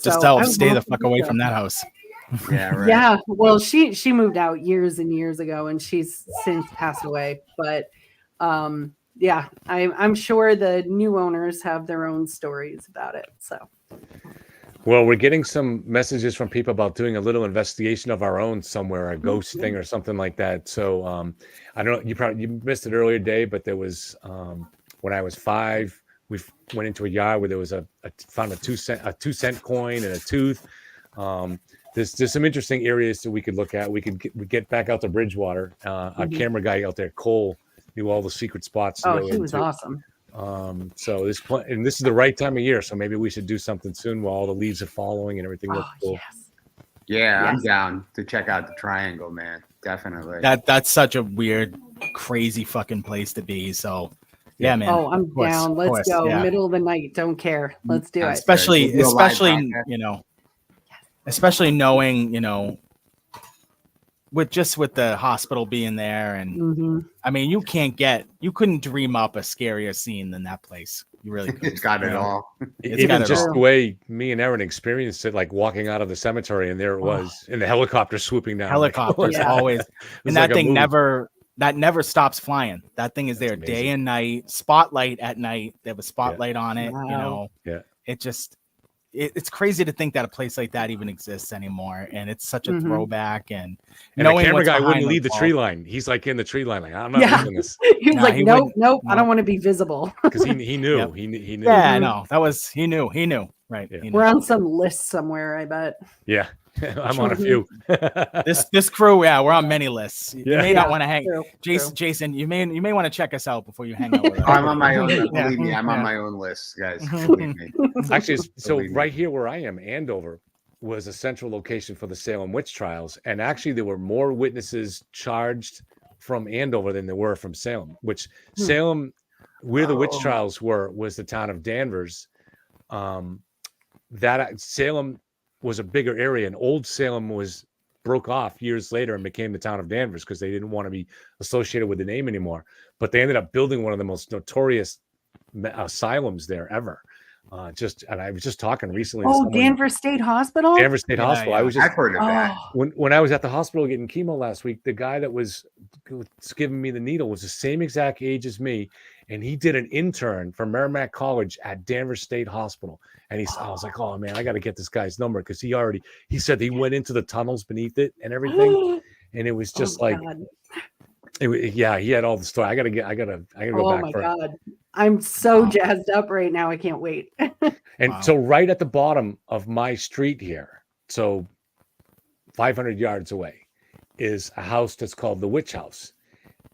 to So self: I stay the love fuck the away show. from that house. Yeah, right. Yeah, well, she moved out years and years ago, and she's since passed away. But yeah, I'm sure the new owners have their own stories about it. So. Well, we're getting some messages from people about doing a little investigation of our own somewhere, a ghost thing or something like that. So I don't know, you missed it earlier, Dave, but there was when I was 5, we went into a yard where there was found a 2-cent coin and a tooth. There's some interesting areas that we could look at. We get back out to Bridgewater. Our camera guy out there, Cole, knew all the secret spots. Oh, he was awesome. So this is the right time of year, so maybe we should do something soon while all the leaves are falling and everything looks cool. Yes. Yeah, I'm down to check out the triangle, man. Definitely. That's such a weird, crazy fucking place to be. So yeah, man. Oh, I'm down. Let's go. Yeah. Middle of the night. Don't care. Let's do it. Especially knowing, with the hospital being there, and I mean, you couldn't dream up a scarier scene than that place. You really couldn't. It's got it all. Even just the way me and Erin experienced it, like walking out of the cemetery, and there it was, and the helicopter swooping down. Helicopters always, and like that thing never stops flying. That thing is there day and night. Spotlight at night. They have a spotlight on it. Yeah. It just, it's crazy to think that a place like that even exists anymore, and it's such a Mhm. throwback. And And the knowing camera what's guy behind wouldn't leave the tree wall. line. He's like in the tree line, like I'm not Yeah. leaving this He was Nah, like, he nope, wouldn't. nope, I No. don't want to be visible. because he knew Yep. he knew. Yeah, Mhm. no, that was he knew right. Yeah. He We're knew. on some list somewhere, I bet. Yeah, I'm on a Mhm. few. This crew, yeah, we're on many lists. You Yeah. may not Yeah, want to hang. true, Jason, true. Jason, you may want to check us out before you hang out with us. I'm on my own. Yeah, Believe me, I'm on yeah. my own list, guys. Believe me. Actually, so Believe me. right here where I am, Andover was a central location for the Salem witch trials, and actually there were more witnesses charged from Andover than there were from Salem. Which Salem, where the witch Oh. trials were, was the town of Danvers. That Salem was a bigger area, and Old Salem was broke off years later and became the town of Danvers because they didn't want to be associated with the name anymore. But they ended up building one of the most notorious asylums there ever. And I was just talking recently. to Oh, someone- Danvers State Hospital? Danvers State Yeah, Hospital. yeah. I was just I've heard of that. Oh, when I was at the hospital getting chemo last week, the guy that was giving me the needle was the same exact age as me, and he did an intern for Merrimack College at Danvers State Hospital. And I was like, oh man, I got to get this guy's number because he said he went into the tunnels beneath it and everything, and it was just oh like, God. yeah, he had all the story. I gotta go Oh back my for it. God. I'm so jazzed up right now. I can't wait. And Wow. so right at the bottom of my street here, so 500 yards away, is a house that's called the Witch House.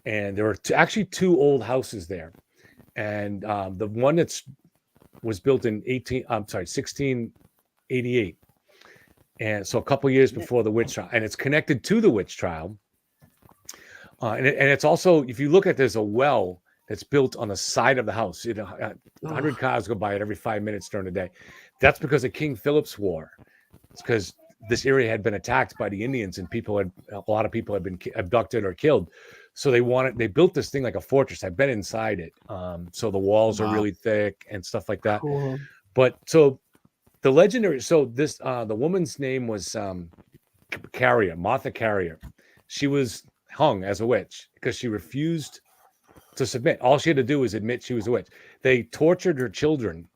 And there are actually two old houses there. And the one was built in 1688. And so a couple years before the witch trial. And it's connected to the witch trial. And it's also, if you look at, there's a well that's built on the side of the house. 100 cars go by it every 5 minutes during the day. That's because of King Philip's War. It's because this area had been attacked by the Indians, and a lot of people had been abducted or killed. So they built this thing like a fortress. I've been inside it. So the walls are really thick and stuff like that. Cool. But so the legendary, the woman's name was Carrier, Martha Carrier. She was hung as a witch because she refused to submit. All she had to do was admit she was a witch. They tortured her children.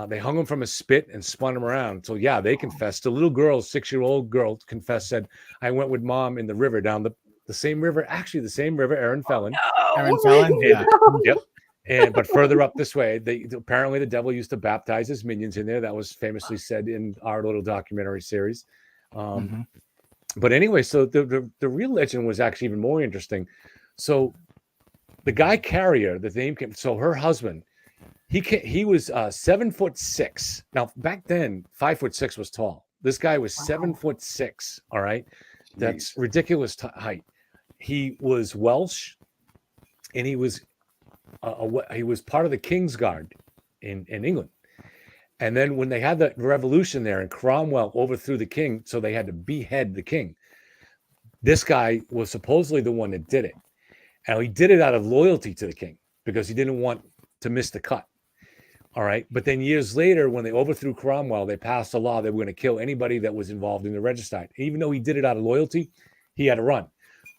They hung them from a spit and spun them around. So yeah, they confessed. The little girl, 6-year-old girl, confessed, said, I went with mom in the river down the same river, Aaron Felon. Aaron Felon? Yeah. Yep. But further up this way, apparently the devil used to baptize his minions in there. That was famously said in our little documentary series. But anyway, so the real legend was actually even more interesting. So the guy Carrier, the name came. So her husband, he was 7'6". Now back then, 5'6" was tall. This guy was 7'6". All right, that's ridiculous height. He was Welsh, and he was part of the King's Guard in England. And then when they had the revolution there, and Cromwell overthrew the king, so they had to behead the king. This guy was supposedly the one that did it. And he did it out of loyalty to the king because he didn't want to miss the cut. All right. But then years later, when they overthrew Cromwell, they passed a law that were going to kill anybody that was involved in the regicide. Even though he did it out of loyalty, he had to run.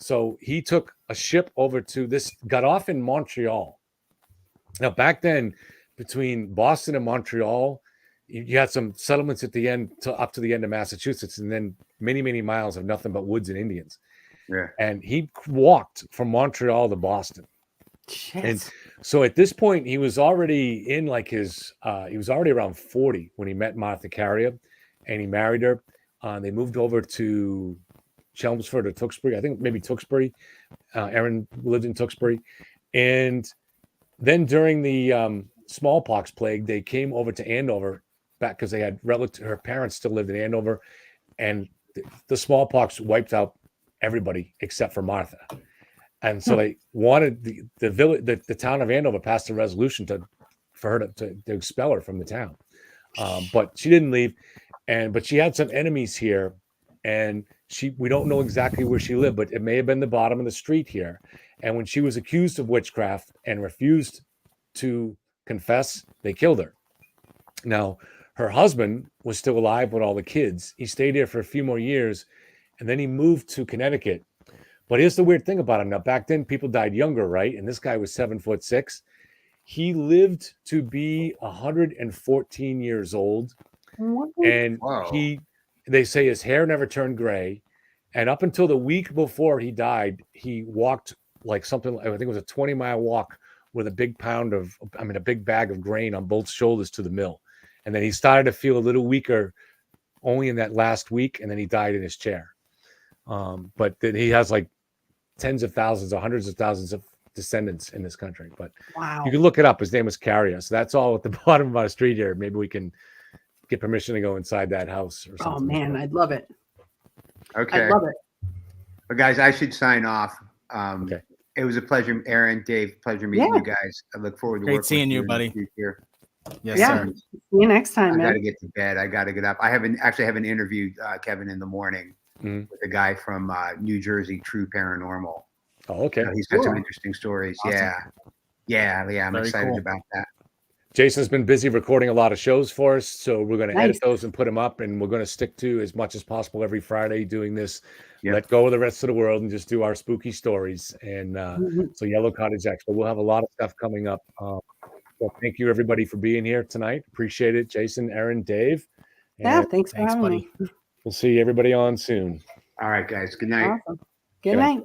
So he took a ship over got off in Montreal. Now, back then, between Boston and Montreal, you had some settlements at the end, up to the end of Massachusetts, and then many, many miles of nothing but woods and Indians. Yeah. And he walked from Montreal to Boston. And so at this point, he was already in he was already around 40 when he met Martha Carrier, and he married her. They moved over to Chelmsford or Tewksbury. I think maybe Tewksbury. Aaron lived in Tewksbury. And then during the smallpox plague, they came over to Andover back because they had her parents still lived in Andover, and the smallpox wiped out everybody except for Martha. And so they wanted the village, the town of Andover passed a resolution for her to expel her from the town. But she didn't leave. But she had some enemies here, and we don't know exactly where she lived, but it may have been the bottom of the street here. And when she was accused of witchcraft and refused to confess, they killed her. Now, her husband was still alive with all the kids. He stayed here for a few more years, and then he moved to Connecticut. But here's the weird thing about him. Now, back then, people died younger, right? And this guy was 7'6". He lived to be 114 years old. And Whoa. they say his hair never turned gray. And up until the week before he died, he walked like something, I think it was a 20-mile walk with a big bag of grain on both shoulders to the mill. And then he started to feel a little weaker only in that last week. And then he died in his chair. But then he has like tens of thousands or hundreds of thousands of descendants in this country. But you can look it up. His name was Carrier. So that's all at the bottom of our street here. Maybe we can get permission to go inside that house or something. Oh man, I'd love it. Okay. I love it. Well, guys, I should sign off. Okay. It was a pleasure, Aaron, Dave. Pleasure meeting you guys. I look forward to Great working seeing with you, in buddy. the future. Yes, Yeah. sir. See you next time, I got to man. get to bed. I got to get up. I actually have an interview, Kevin, in the morning with a guy from New Jersey, True Paranormal. Oh, okay. He's got some Cool. interesting stories. Awesome. Yeah. I'm Very excited cool. about that. Jason's been busy recording a lot of shows for us, so we're going to edit Nice. those and put them up, and we're going to stick to as much as possible every Friday doing this. Let go of the rest of the world and just do our spooky stories. And so Yellow Cottage Expo, we'll have a lot of stuff coming up. So thank you everybody for being here tonight. Appreciate it, Jason, Aaron, Dave. Yeah, And thanks for having me. we'll see everybody on soon. All right, guys. Good night. Awesome. Good night.